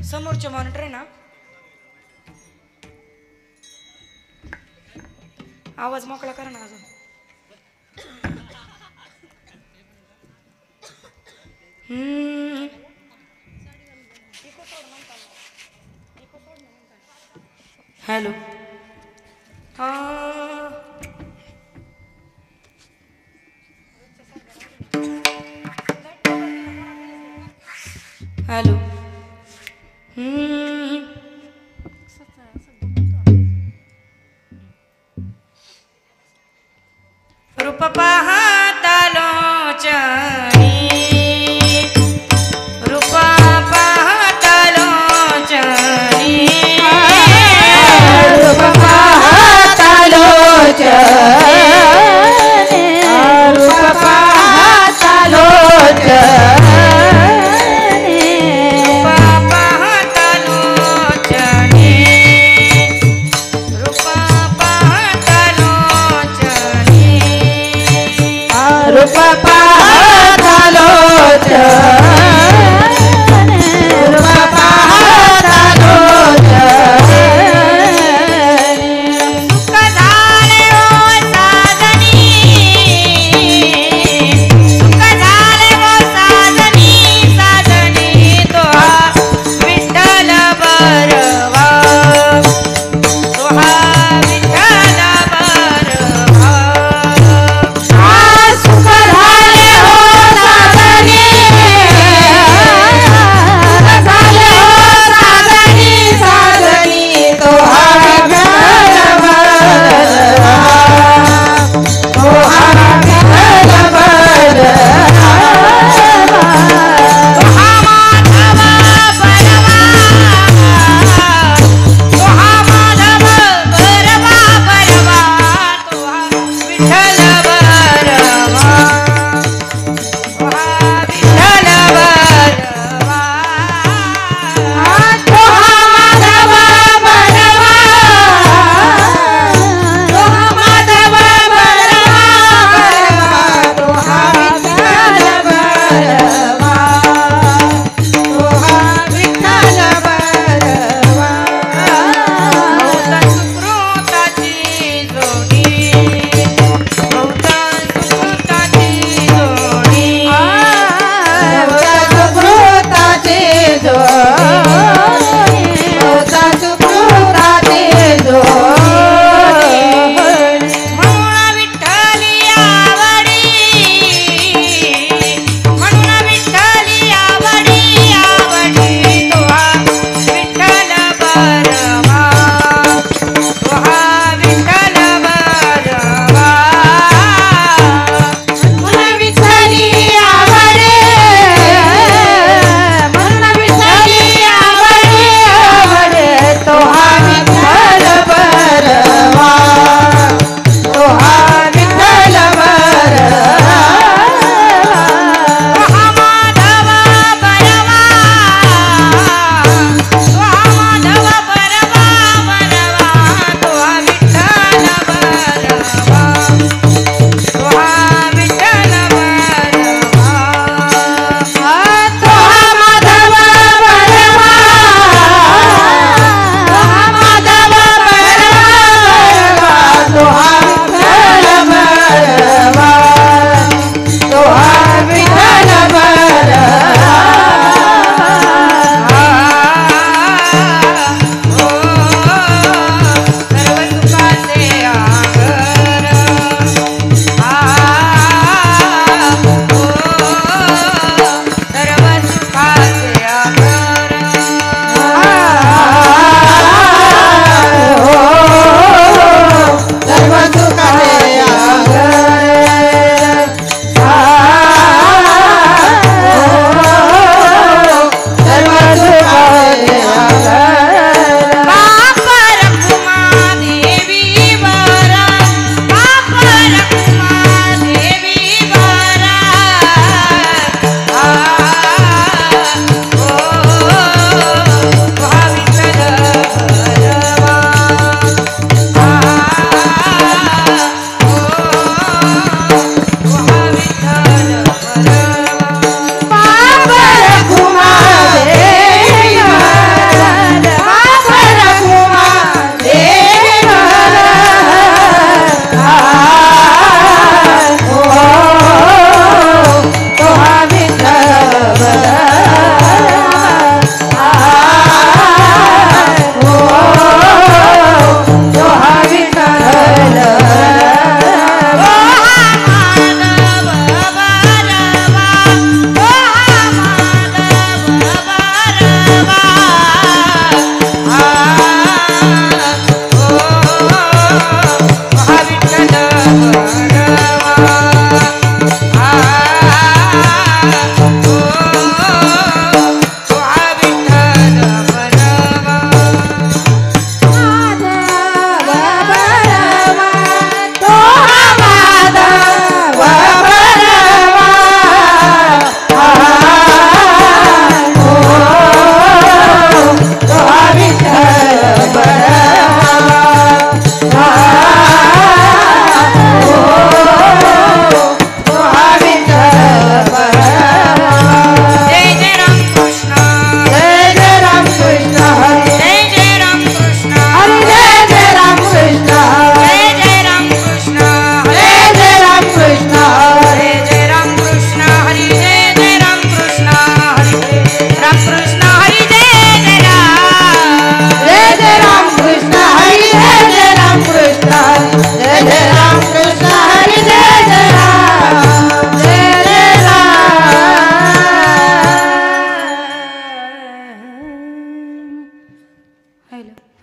समोरचे मॉनिटर आहे ना, आवाज मोकळा करा ना अजून. हॅलो. हॅलो. रूप पाहता लोचनी, रूप पाहता लोचनी, रूप पाहता लोचनी, रूप पाहता लोचनी, रूप पाहता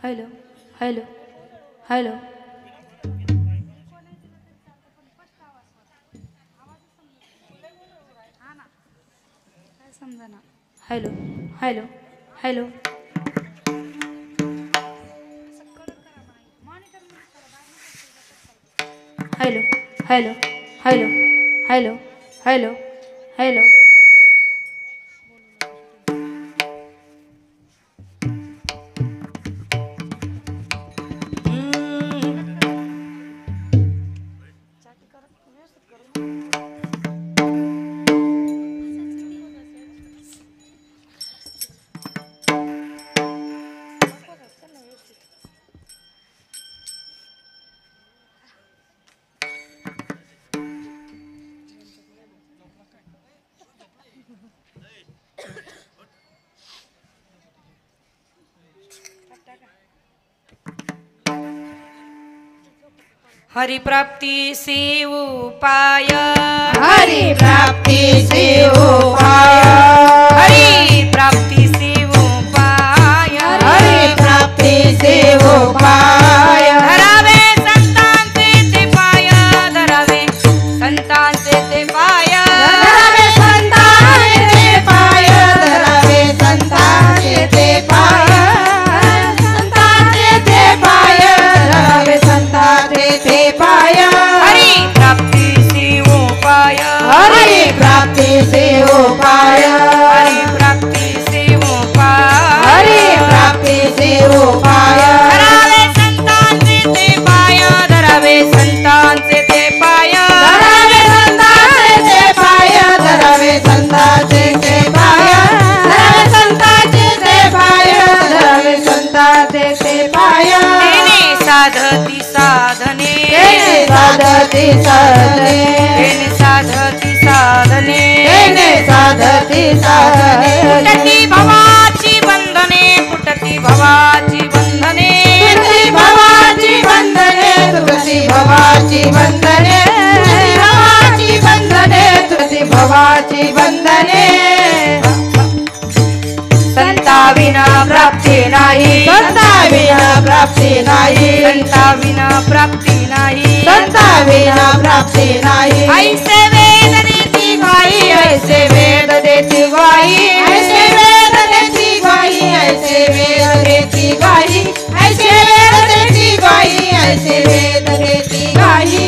हॅलो हॅलो हॅलो समजा ना hello hello hello hello hello hello hello hello hello हरिप्राप्ती से उपाय हरि प्राप्ति से उपाय हरिप्राप्ती से उपाय हरि प्राप्ति से उपाय धरावे संतांचे ते पाय धरावे संतांचे ते पाय धरावे संतांचे पाय धरावे संतांचे ते पाय संतांचे ते पाय धरावे संतांचे ते पाय हरिप्राप्ती से उपाय हरि प्राप्ति से उपाय हरिप्राप्ती से उपाय हरि प्राप्ति से उपाय धरावे संतांचे ते पाय धरावे संतांचे ते पाय धरावे संतांचे पाय धरावे संतांचे ते पाय धरावे संतांचे ते पाय धरावे संतांचे ते पाय तेने साधती साधने तेने साधती साधने तेने साधती साधने तेने साधती साधने फुटती भवाची बंधने फुटती भवाची बंधने तुझी भवाची बंधने तुझी भवाची बंधने तुझी भवाची बंधने तुझी भवाची बंधने संता विना प्राप्ती नाही संता विना प्राप्ती नाही संता विना प्राप्ती नाही संता विना प्राप्ती नाही ऐसे वेद देती बाई ऐसे वेद देती गाई ऐसे वेद देती गाई ऐसे वेद देती गाई ऐसे वेद देती गाई ऐसे वेद देती गाई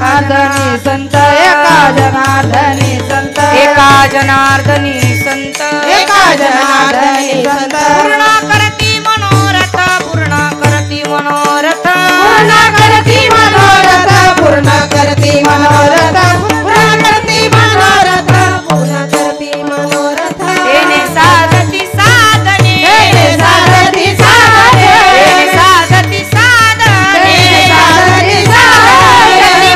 आदनी संत एका जनार्दनी संत एका जनार्दनी संत एका जनार्दनी संत पूर्ण करती मनोरथ पूर्ण करती मनोरथ पूर्ण करती मनोरथ पूर्ण करती मनोरथ पूर्ण करती मनोरथ पूर्ण करती मनोरथ तेने साधती साधने तेने साधती साधने तेने साधती साधने तेने साधती साधने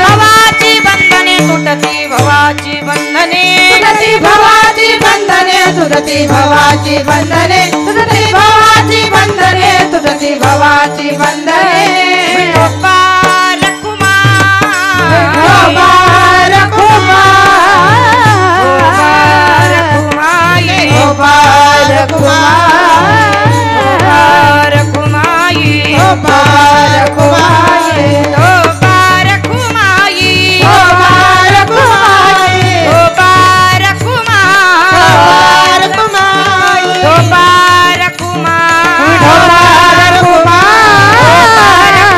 तुटती भवाची बंधने तुटती भवाची बंधने तुझती भवाची बंधने तुझती भवाची बंधने तुझती भवाची बंधने तुझती भवाची बंधने गोपाल कुमार गोपाल कुमार गोपाल कुमार गोपाल कुमार गोपाल कुमाई गोपाल कुमार गोपाल कुमाई गोपाल कुमार गोपाल कुमार गोपाल कुमार गोपाल कुमार गोपाल कुमार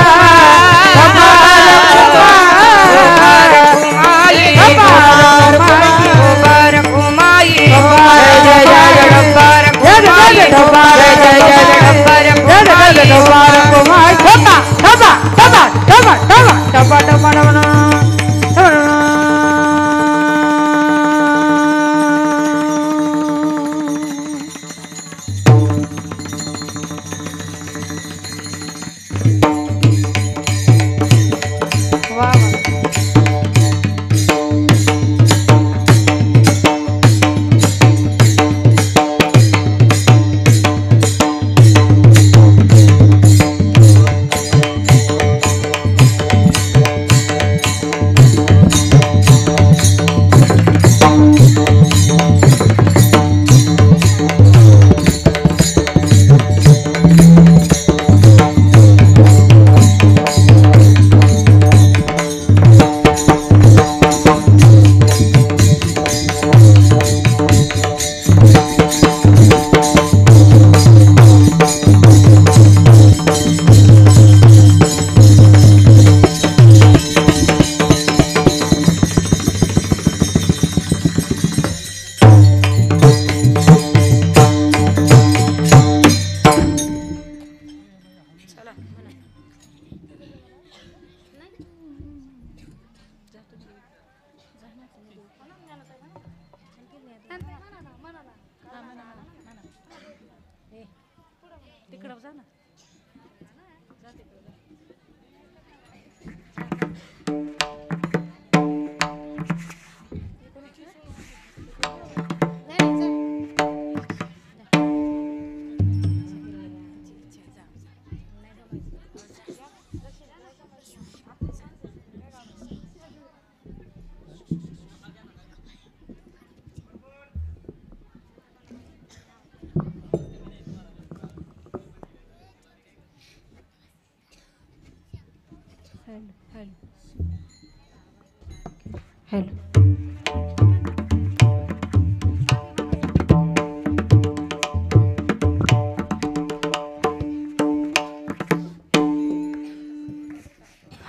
तिकडं जा ना.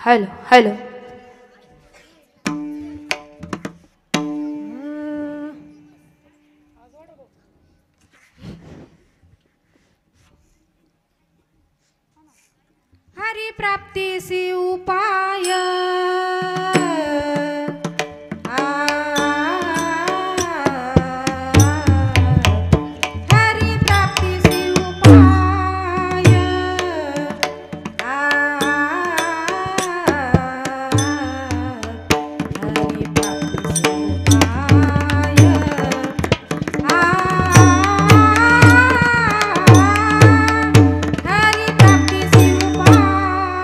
Hello hello. हरिप्राप्तीसी उपाय हरिप्राप्तीसी उपाय हरिप्राप्तीसी उपाय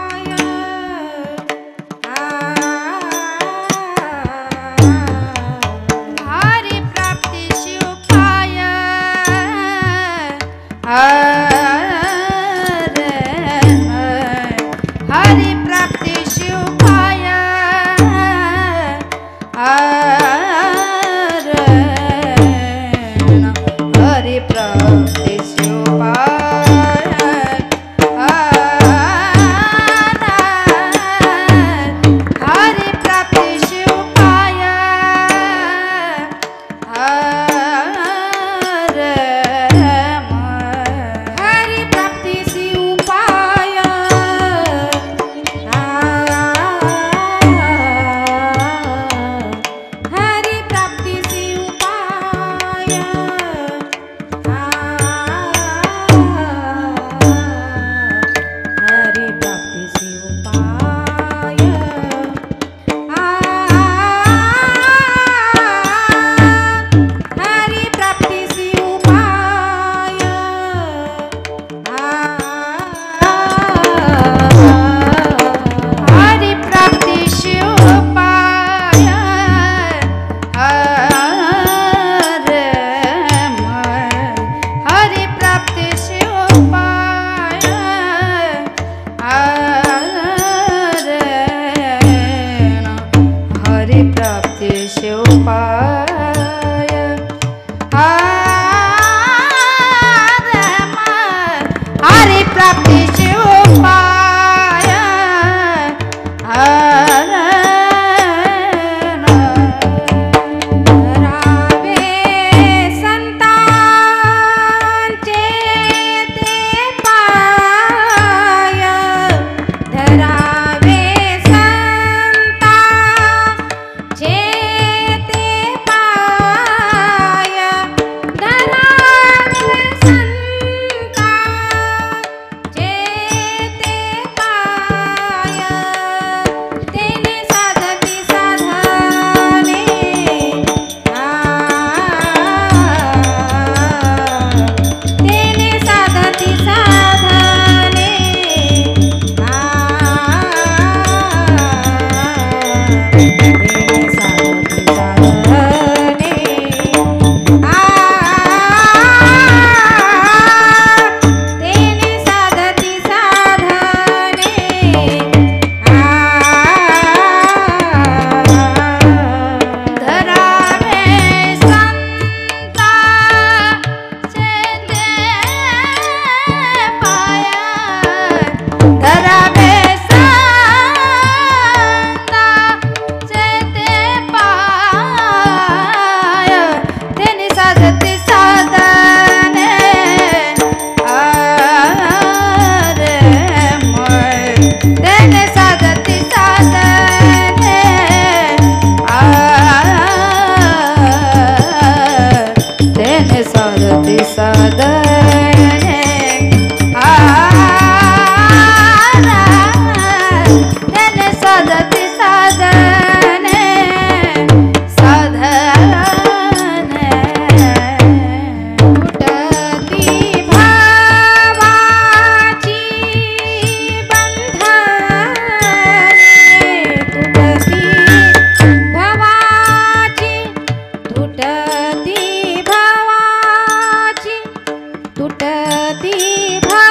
तुटती भावाची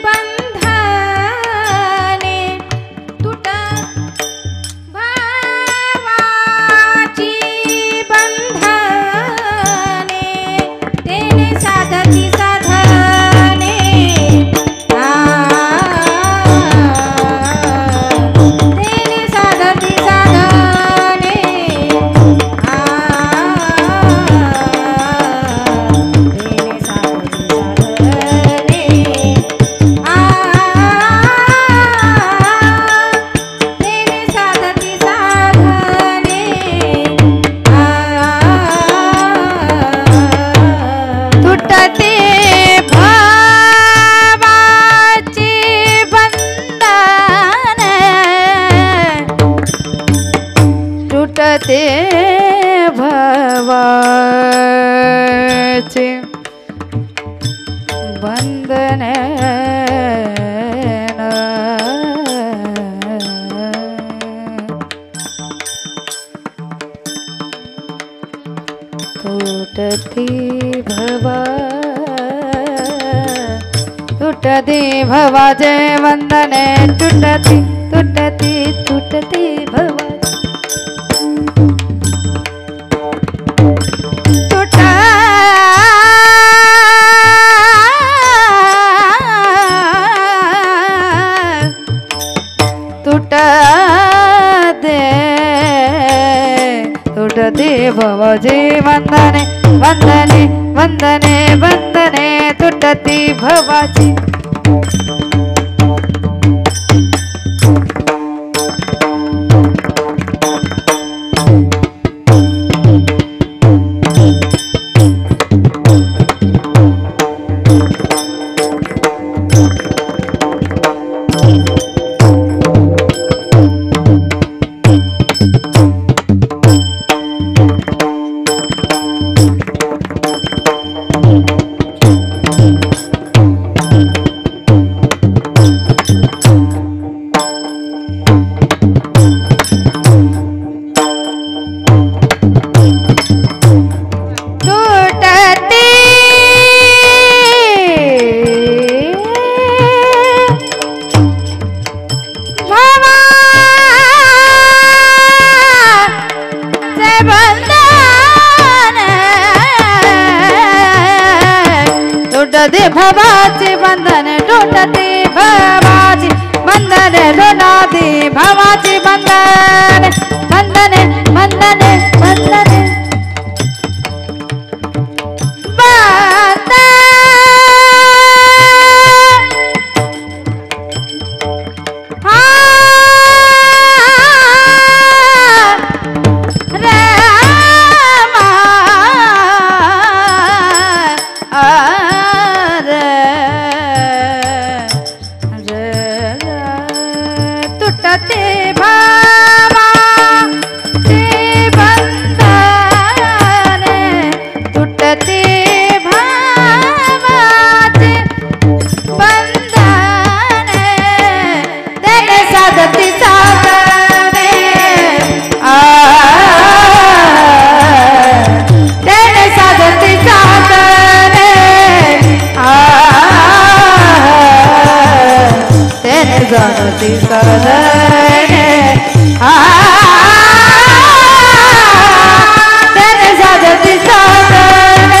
बंधने तुटत भावाची बंधने तेने साधती साधने तेने साधती साधने तुटते भावाची बंधने तुटते भावाची बंधने तुटती भवाचे वंदने तुटती तुटती तुटती भवा तुटते भवाचे वंदने वंदने वंदने वंदने तुटती भवाची तुटते भवाचे बंधने तुटते भवाचे बंधने तुटते भवाचे बंधने बंधने बंधने बंधने तुटते भावाचे बंधने तुटते भावाचे बंधने तेने साधती साधने तेने साधती साधने तेने साधती साधने तेने साधती साधने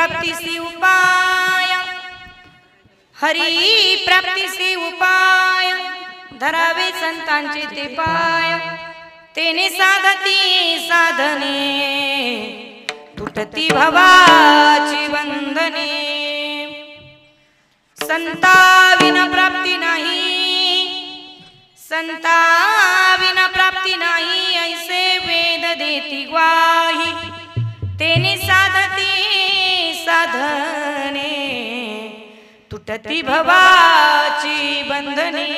प्राप्तीसी उपाय हरी प्राप्तीसी उपाय धरावे संतांचे ते पाय तेने साधती साधने तुटती भवाची वंदने संता विना प्राप्ती नाही संता विना प्राप्ती नाही ऐसे वेद देती ग्वाही तेने साधती साधने तुटती भवाची बंधने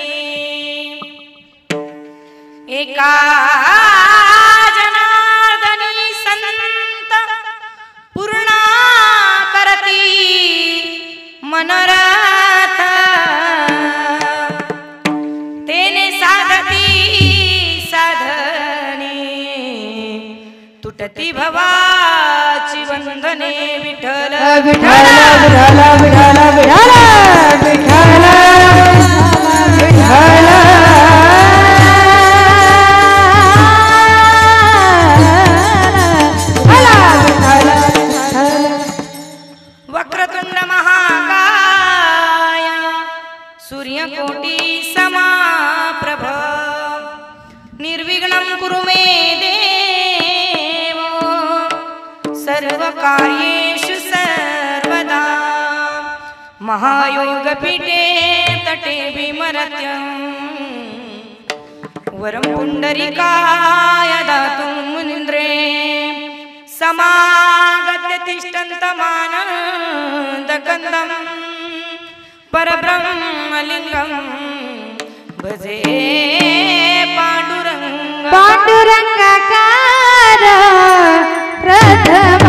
एका जनार्दनी संत पूर्णा करती मनोरथ तेने साधती साधने तुटती भवाची वंदने विठ्ठल विठ्ठल विठ्ठल विठ्ठल विठ्ठल विठ्ठल विठ्ठल वक्रतुंड महाकाय सूर्यकोटी समाप्रभ निर्विघ्नं कुरु मे देव सर्वकार्येषु सर्वदा महायोगपीठे तटे विमरत्यं वरं पुण्डरीकाय दातुं मुनीन्द्रे समागत्य तिष्ठन्तमानन्दकन्दं परब्रह्मलिङ्गं भजे पाण्डुरङ्ग पाण्डुरङ्गकार प्रथम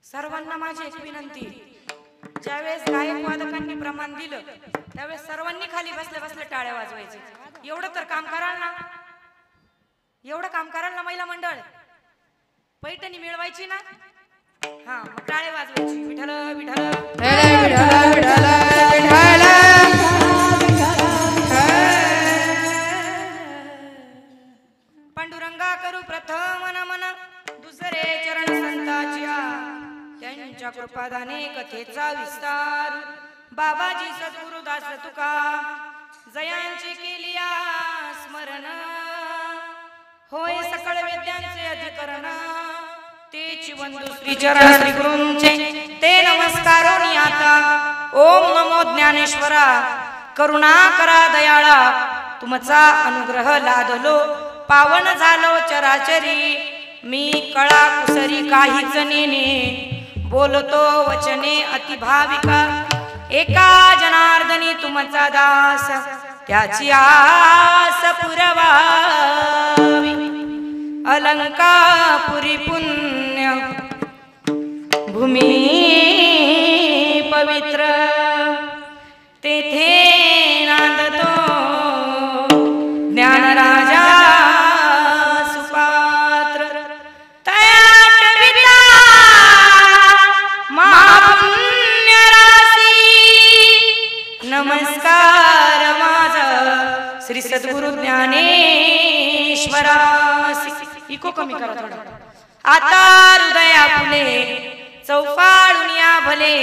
सर्वांना माझी एक विनंती, ज्यावेळेस गायक वादकांनी प्रमाण दिलं त्यावेळेस सर्वांनी खाली बसले बसले टाळ्या वाजवायचे. एवढं तर काम कराल ना, एवढं काम कराल ना महिला मंडळ, पैठणी मिळवायची ना, हा मग टाळे वाजवायची. विठ्ठल विठ्ठल विठ्ठल विठ्ठल पांडुरंगा करू प्रथम नमन दुसरे चरण संताच्या त्यांच्या कृपादाने कथेचा विस्तार. बाबाजी सद्गुरुदास तुका जयांची केलिया स्मरण, होय सकळ वेद्यांचे अधिकरण. तेची वंदू श्री चरण श्री गुरूंचे ते नमस्कारोनी आता. ओम नमो ज्ञानेश्वरा करुणा करा दयाळा तुमचा अनुग्रह लादलो पावन झालो चराचरी मी कळा कुसरी काहीच नेने बोलतो वचने अति भाविका एका जनार्दनी तुमचा दास त्याची आस पुरवावी अलंकापुरी पुण्य भूमी पवित्र तेथे नांदतो ज्ञानराजा सुपात्र तयाटविता महापुण्य राशी नमस्कार माझा श्री सद्गुरु ज्ञानेश्वरासी इको कमी करा थोडा आता हृदया फुले चौफाळून या भले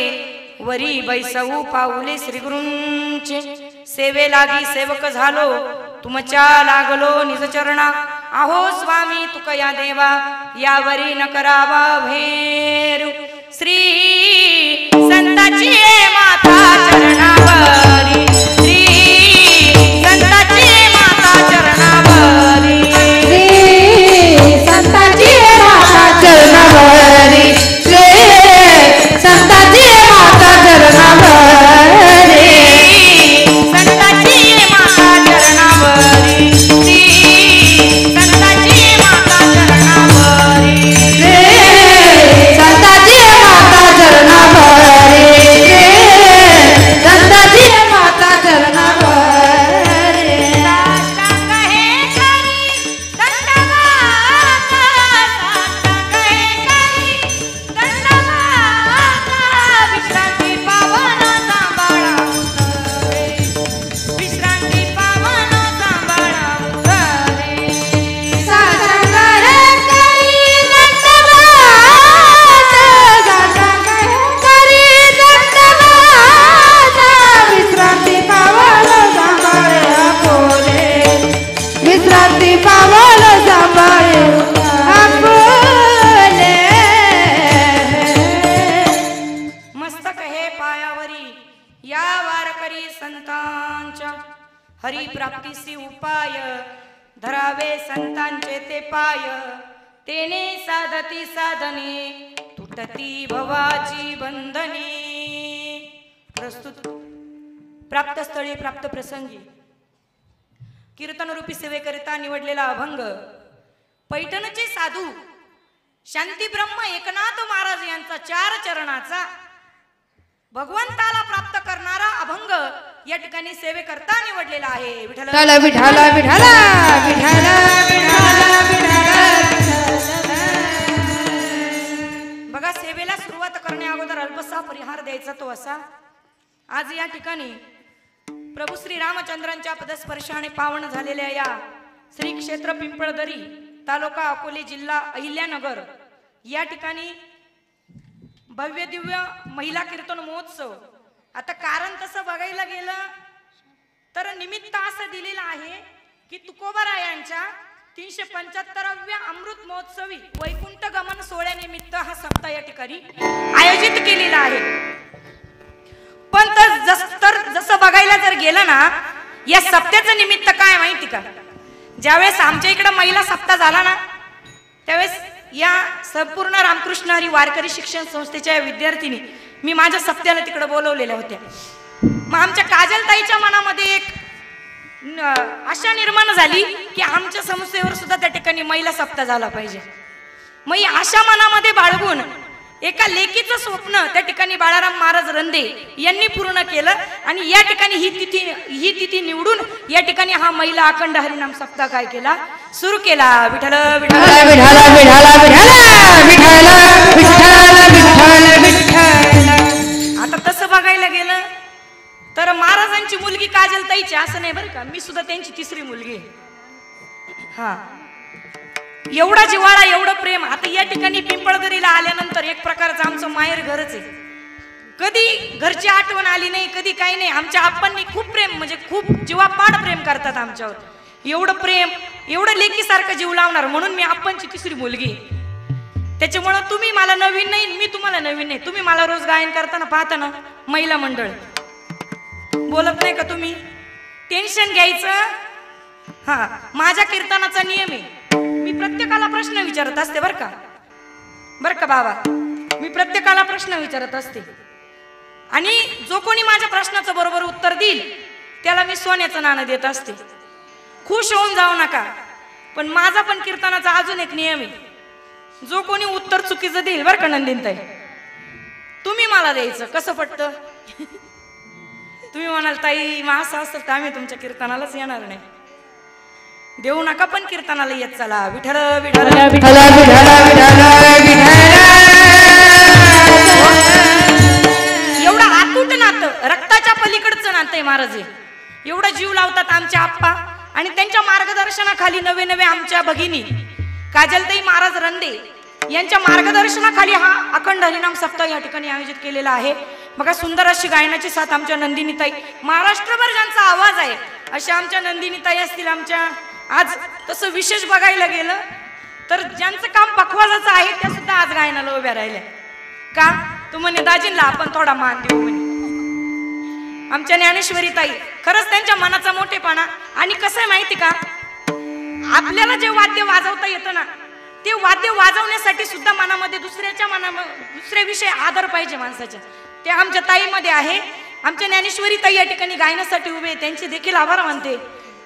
वरी बैसवू पाऊले श्री गुरूंचे सेवे लागी सेवक झालो तुमच्या लागलो निज चरणा आहो स्वामी तुका या देवा यावरी न करावा भेरू श्री संताची माता चरणावरी श्री संताची माता चरणावरी श्री संताची माता चरणावरी श्री संताची माता चरणावरी संताची माता चरणावरी श्री संताची माता चरणावरी श्री संताची माता चरणावरी श्री संताची माता चरणावरी साष्टांग हे करी दंडवत साष्टांग हे करी दंडवत विश्रांती पावन सांभाळा उतरे विश्रांती पावन सांभाळा उतरे साष्टांग हे करी दंडवत साष्टांग हे करी दंडवत विश्रांती पावन सांभाळे आपोले विश्रांती पावन सांभाळे आपोले मस्तक हे पायावरी या वारकरी संतांच्या हरिप्राप्तीसी उपाय धरावे संतांचे ते पाय तेने साधती साधने तुटती भवाची बंधने प्रस्तुत प्राप्त स्थळी प्राप्त प्रसंगी कीर्तनरूपी सेवेकरिता निवडलेला अभंग पैठणचे साधू शांती ब्रह्म एकनाथ महाराज यांचा 4 चरणाचा भगवंताला प्राप्त करणारा अभंग या ठिकाणी सेवेकरता निवडलेला आहे विठ्ठल विठाला विठाला विठाला विठाला विठाला विठाला बघा सेवेला सुरुवात करण्या अगोदर अल्पसा परिहार द्यायचा तो असा आज या ठिकाणी प्रभू श्री रामचंद्रांच्या पदस्पर्शाने पावन झालेल्या या श्री क्षेत्र पिंपळदरी तालुका अकोले जिल्हा अहिल्यानगर या ठिकाणी भव्य दिव्य महिला कीर्तन महोत्सव आता कारण तसं बघायला गेलं तर निमित्त असं दिलेलं आहे की तुकोबारायांच्या 375व्या अमृत महोत्सवी वैकुंठ गमन सोहळ्यानिमित्त हा सप्ताह या ठिकाणी आयोजित केलेला आहे पण जसं बघायला जर गेलं ना या सप्त्याचं निमित्त काय माहिती का ज्यावेळेस आमच्या इकडे महिला सप्ताह झाला ना त्यावेळेस या संपूर्ण रामकृष्ण हरी वारकरी शिक्षण संस्थेच्या विद्यार्थिनी मी माझ्या सप्त्याला तिकडे बोलवलेल्या होत्या मग आमच्या काजलताईच्या मनामध्ये एक आशा निर्माण झाली की आमच्या संस्थेवर सुद्धा त्या ठिकाणी महिला सप्ताह झाला पाहिजे मग ही आशा मनामध्ये बाळगून एका लेकीचं स्वप्न त्या ठिकाणी बाळाराम महाराज रंदे यांनी पूर्ण केलं आणि या ठिकाणी ही तिथी निवडून या ठिकाणी हा महिला अखंड हरिनाम सप्ताह काय केला सुरू केला विठ्ठल विठ्ठल विठाला विठाला विठाला विठाला विठाला विठाला आता तसं बघायला गेलं तर महाराजांची मुलगी काजलताईची असं नाही बरं का मी सुद्धा त्यांची 3री मुलगी हा एवढा जिव्हाळा एवढं प्रेम आता या ठिकाणी पिंपळदरीला आल्यानंतर एक प्रकारचं आमचं माहेर घरच आहे कधी घरची आठवण आली नाही कधी काही नाही आमच्या आप्पांनी खूप प्रेम म्हणजे खूप जीवापाड प्रेम करतात आमच्यावर एवढं प्रेम एवढं लेकीसारखं जीव लावणार म्हणून मी आप्पांची 3री मुलगी त्याच्यामुळं तुम्ही मला नवीन नाही मी तुम्हाला नवीन नाही तुम्ही मला रोज गायन करताना पाहता ना महिला मंडळ बोलत नाही का तुम्ही टेन्शन घ्यायचं हा, माझ्या कीर्तनाचा नियम आहे, मी प्रत्येकाला प्रश्न विचारत असते बरं का बाबा, मी प्रत्येकाला प्रश्न विचारत असते आणि जो कोणी माझ्या प्रश्नाचं बरोबर उत्तर देईल त्याला मी सोन्याचं नाणं देत असते. खुश होऊन जाऊ नका, पण माझा पण कीर्तनाचा अजून एक नियम आहे, जो कोणी उत्तर चुकीचं देईल बरं का नंदिनताई, तुम्ही मला द्यायचं. कसं पटतं? तुम्ही म्हणाल ताई मग असं असतं तर आम्ही तुमच्या कीर्तनालाच येणार नाही. देऊ नका पण कीर्तनाला येत चला. विठ्ठल विठ्ठल विठ्ठल एवढं अतूट नातं, रक्ताच्या पलीकडचं नातं आहे महाराज. एवढा जीव लावतात आमचे आप्पा आणि त्यांच्या मार्गदर्शनाखाली नवे नवे आमच्या भगिनी काजलताई महाराज रंदे यांच्या मार्गदर्शनाखाली हा अखंड हरिनाम सप्ताह या ठिकाणी आयोजित केलेला आहे. बघा, सुंदर अशी गायनाची साथ आमच्या नंदिनीताई, महाराष्ट्रभर ज्यांचा आवाज आहे अशा आमच्या नंदिनीताई असतील आमच्या. आज तसं विशेष बघायला गेलं तर ज्यांचं काम पखवाजाचं आहे त्या सुद्धा आज गायनाला उभ्या राहिल्या. का? तू म्हणे दाजींना आपण थोडा मान देऊ म्हणे. आमच्या ज्ञानेश्वरी ताई, खरंच त्यांच्या मनाचा मोठेपणा. आणि कसं आहे माहिती का, आपल्याला जे वाद्य वाजवता येतं ना, ते वाद्य वाजवण्यासाठी सुद्धा मनामध्ये दुसऱ्याविषयी आदर पाहिजे माणसाच्या. ते आमच्या ताईमध्ये आहे. आमच्या ज्ञानेश्वरी ताई या ठिकाणी गायनासाठी उभे, त्यांचे देखील आभार मानते.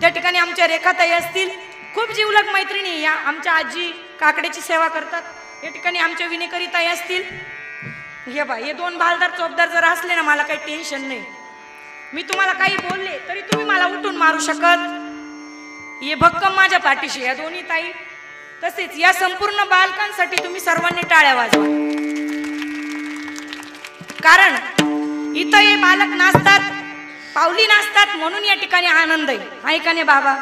त्या ठिकाणी आमच्या रेखाताई असतील, खूप जीवलग मैत्रिणी या आमच्या आजी काकड्याची सेवा करतात. या ठिकाणी आमच्या विनेकरी ताई असतील. हे बा, हे दोन भालदार चोपदार जर असले ना, मला काही टेन्शन नाही. मी तुम्हाला काही बोलले तरी तुम्ही मला उठून मारू शकत. हे भक्कम माझ्या पाठीशी या दोन्ही ताई. तसेच या संपूर्ण बालकांसाठी तुम्ही सर्वांनी टाळ्या वाजवा, कारण इथं हे बालक नाचतात, पावली नाचतात, म्हणून या ठिकाणी आनंद आहे. आहे का नाही बाबा?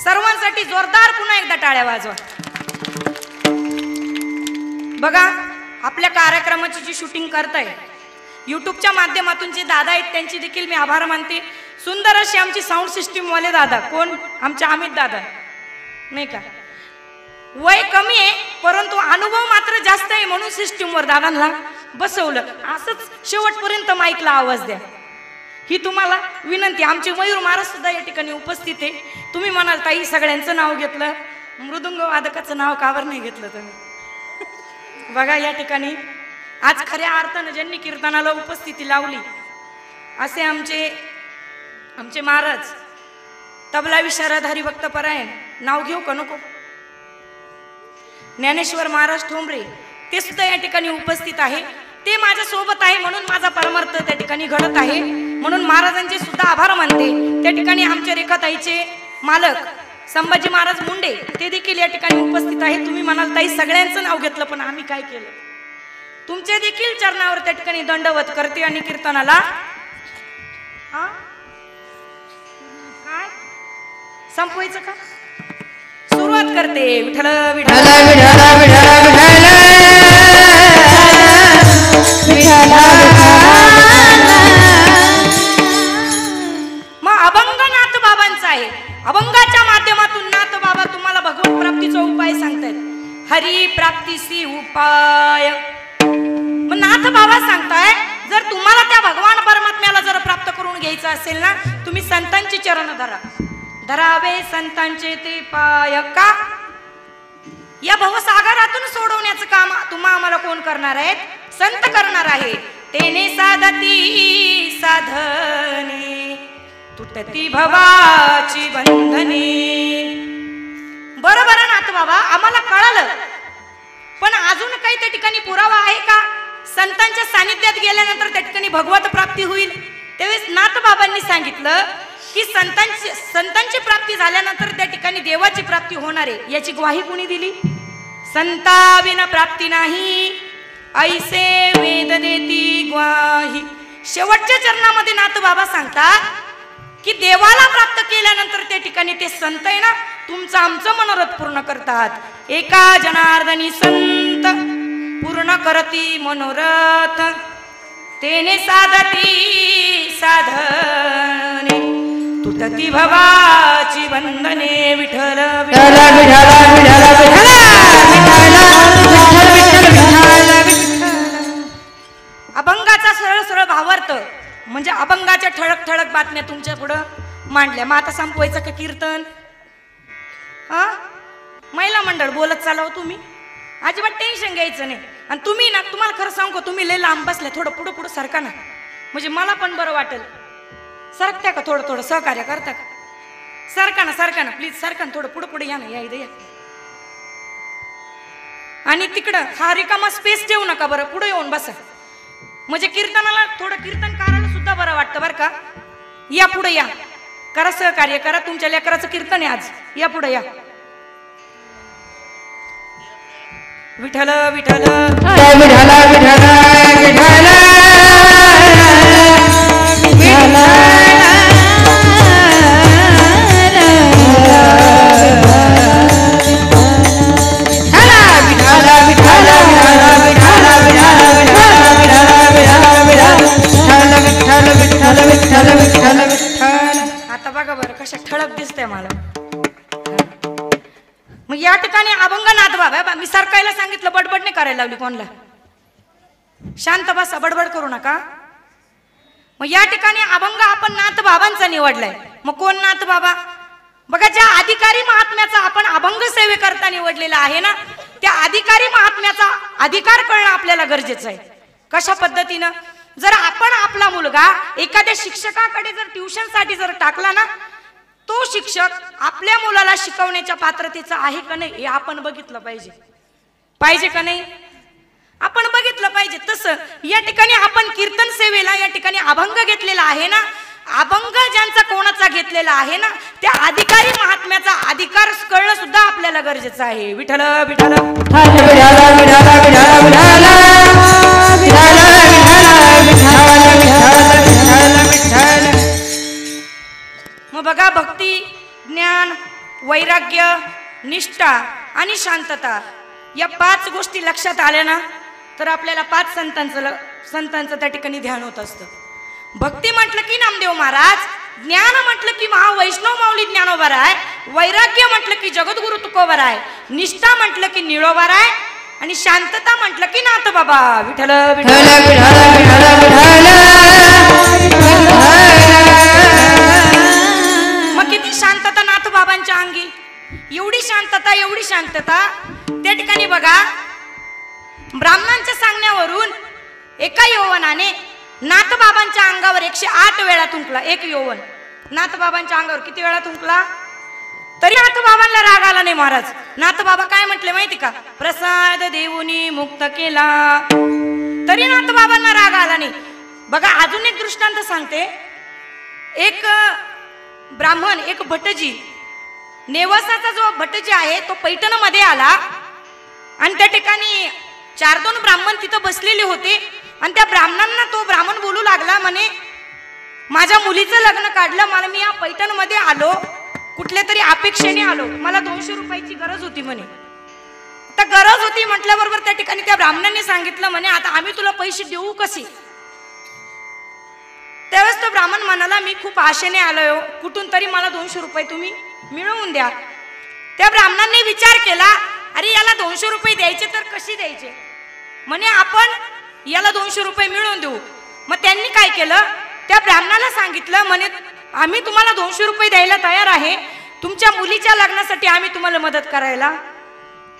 सर्वांसाठी जोरदार पुन्हा एकदा टाळ्या वाजवा. बघा, आपल्या कार्यक्रमाची जी शूटिंग करताय युट्यूबच्या माध्यमातून जे दादा आहेत त्यांची देखील मी आभार मानते. सुंदर अशी आमची साऊंड सिस्टीम वाले दादा, कोण? आमचे अमित दादा नाही का. वय कमी आहे परंतु अनुभव मात्र जास्त आहे, म्हणून सिस्टीमवर दादांना बसवलं. असंच शेवटपर्यंत माईकला आवाज द्या, ही तुम्हाला विनंती. आमचे मयूर महाराज सुद्धा या ठिकाणी उपस्थित आहे. तुम्ही म्हणाल ताई सगळ्यांचं नाव घेतलं, मृदुंग वादकाचं नाव कावर नाही घेतलं तुम्ही? बघा, या ठिकाणी आज खऱ्या अर्थानं ज्यांनी कीर्तनाला उपस्थिती लावली असे आमचे महाराज तबला विशारद हरिभक्त परायण, नाव घेऊ का नको, ज्ञानेश्वर महाराज ठोंबरे, ते सुद्धा या ठिकाणी उपस्थित आहे. ते माझ्या सोबत आहे म्हणून माझा परमार्थ त्या ठिकाणी घडत आहे, म्हणून महाराजांचे सुद्धा आभार मानते. त्या ठिकाणी आमच्या रेखाताईचे मालक संभाजी महाराज मुंडे ते देखील या ठिकाणी उपस्थित आहे. तुम्ही म्हणाल ताई सगळ्यांचं नाव घेतलं, पण आम्ही काय केलं? तुमच्या देखील चरणावर त्या ठिकाणी दंडवत करते आणि कीर्तनाला काय संपवायचं का सुरुवात करते. विठ्ठल विठ्ठल मग अभंग नाथ बाबांचा आहे. अभंगाच्या माध्यमातून नाथ बाबा तुम्हाला भगवत प्राप्तीचा उपाय सांगतायत. हरी प्राप्तीसी उपाय मग नाथ बाबा सांगताय, जर तुम्हाला त्या भगवान परमात्म्याला जर प्राप्त करून घ्यायचं असेल ना, तुम्ही संतांची चरण धरावे संतांचे ते पाय. का? या भवसागरातून सोडवण्याचं काम तुम्हा आम्हाला कोण करणार आहेत? संत करणार आहे. तेने साधती साधने तुटती भवाची बंधने. बरोबर नाथ बाबा, आम्हाला कळालं, पण अजून काही त्या ठिकाणी पुरावा आहे का? संतांच्या सानिध्यात गेल्यानंतर त्या ठिकाणी भगवत प्राप्ती होईल. त्यावेळेस नाथ बाबांनी सांगितलं की संतांची प्राप्ती झाल्यानंतर त्या ठिकाणी देवाची प्राप्ती होणार आहे. याची ग्वाही कोणी दिली? संता विना प्राप्ती नाही ऐसे वेद देती ग्वाही. शेवटच्या चरणामध्ये नाथ बाबा सांगतात की देवाला प्राप्त केल्यानंतर त्या ठिकाणी ते संत आहे ना, तुमचं आमचं मनोरथ पूर्ण करतात. एका जनार्दनी संत पूर्ण करती मनोरथ तेने साधती साधने तुटती भवाची बंधने. विठ्ठल विठ्ठल अभंगाचा सरळ सरळ भावार्थ म्हणजे अभंगाच्या ठळक ठळक बातम्या तुमच्या पुढं मांडल्या. मग आता संपवायचं का कीर्तन? हा महिला मंडळ बोलत चालव तुम्ही, अजिबात टेन्शन घ्यायचं नाही. आणि तुम्ही ना, तुम्हाला खरं सांगू, तुम्ही लय लांब बसल्या, थोडं पुढं पुढं सरका ना, म्हणजे मला पण बरं वाटेल. सरकत्या का थोडं थोडं सहकार्य करता का? सरका ना प्लीज, सरका ना, थोडं पुढं पुढे या ना, या इथे या. आणि तिकडं हा रिकामा स्पेस ठेवू नका बरं, पुढे येऊन बसा, म्हणजे कीर्तनाला थोडं कीर्तनकाराला सुद्धा बरं वाटतं बरं का. या पुढे या, करा सहकार्य करा, तुमच्या लेकराचं कीर्तन आहे आज, या पुढे या. विठ्ठल विठ्ठल आता बघा बरं कशा ठळक दिसतंय मला. मग या ठिकाणी अभंग नाथ बाबा, मी सरकायला सांगितलं, बडबड नाही करायला लावली कोणला. शांत बसा, बडबड करू नका. मग या ठिकाणी अभंग आपण नाथ बाबांचा निवडलाय. मग कोण नाथ बाबा? बघा, ज्या अधिकारी महात्म्याचा आपण अभंग सेवेकरता निवडलेला आहे ना, त्या अधिकारी महात्म्याचा अधिकार कळणं आपल्याला गरजेचं आहे. कशा पद्धतीनं? जर आपण आपला मुलगा एखाद्या शिक्षकाकडे जर ट्युशनसाठी जर टाकला ना, तो शिक्षक आपल्या मुलाला शिकवण्याच्या पात्रतेचा आहे का नाही हे आपण बघितलं पाहिजे. पाहिजे का नाही? आपण बघितलं पाहिजे. तसं या ठिकाणी आपण कीर्तन सेवेला या ठिकाणी अभंग घेतलेला आहे ना, अभंग ज्यांचा कोणाचा घेतलेला आहे ना, त्या अधिकारी महात्म्याचा अधिकार कळणं सुद्धा आपल्याला गरजेचं आहे. विठ्ठल विठ्ठल मग बघा, भक्ती, ज्ञान, वैराग्य, निष्ठा आणि शांतता या 5 गोष्टी लक्षात आल्या ना, तर आपल्याला 5 संतांचं त्या ठिकाणी ध्यान होत असतं. भक्ती म्हटलं की नामदेव महाराज, ज्ञान म्हटलं की महावैष्णव माऊली ज्ञानोबाराय, वैराग्य म्हटलं की जगद्गुरु तुकोबाराय, निष्ठा म्हटलं की निळोबाराय, आणि शांतता म्हटलं की नाथ बाबा. विठ्ठल मग किती शांतता नाथ बाबांच्या अंगी, एवढी शांतता त्या ठिकाणी बघा. ब्राह्मणांच्या सांगण्यावरून एका यौवनाने नाथ बाबांच्या अंगावर 108 वेळा थुंकला. एक यौवन नाथ बाबांच्या अंगावर किती वेळा थुंकला, तरी नाथ बाबांना राग आला नाही. महाराज नाथ बाबा काय म्हटले माहिती का? प्रसाद देऊनी मुक्त केला, तरी नाथ बाबांना राग आला नाही. बघा, अजून एक दृष्टांत सांगते. एक ब्राह्मण, एक भटजी, नेवासाचा जो भटजी आहे तो पैठणमध्ये आला, आणि त्या ठिकाणी 4-2 ब्राह्मण तिथं बसलेले होते. आणि त्या ब्राह्मणांना तो ब्राह्मण बोलू लागला, म्हणे माझ्या मुलीचं लग्न काढलं, मला मी या पैठणमध्ये आलो, कुठल्या तरी अपेक्षेने आलो, मला 200 रुपयाची गरज होती म्हणे. तर गरज होती म्हटल्याबरोबर त्या ठिकाणी त्या ब्राह्मणांनी सांगितलं, म्हणे आता आम्ही तुला पैसे देऊ कसे? त्यावेळेस तो ब्राह्मण म्हणाला, मी खूप आशेने आलोय, कुठून तरी मला 200 रुपये तुम्ही मिळवून द्या. त्या ब्राह्मणांनी विचार केला, अरे याला 200 रुपये द्यायचे तर कसे द्यायचे? म्हणे आपण याला 200 रुपये मिळवून देऊ. मग त्यांनी काय केलं, त्या ब्राह्मणाला सांगितलं, म्हणे आम्ही तुम्हाला 200 रुपये द्यायला तयार आहे, तुमच्या मुलीच्या लग्नासाठी आम्ही तुम्हाला मदत करायला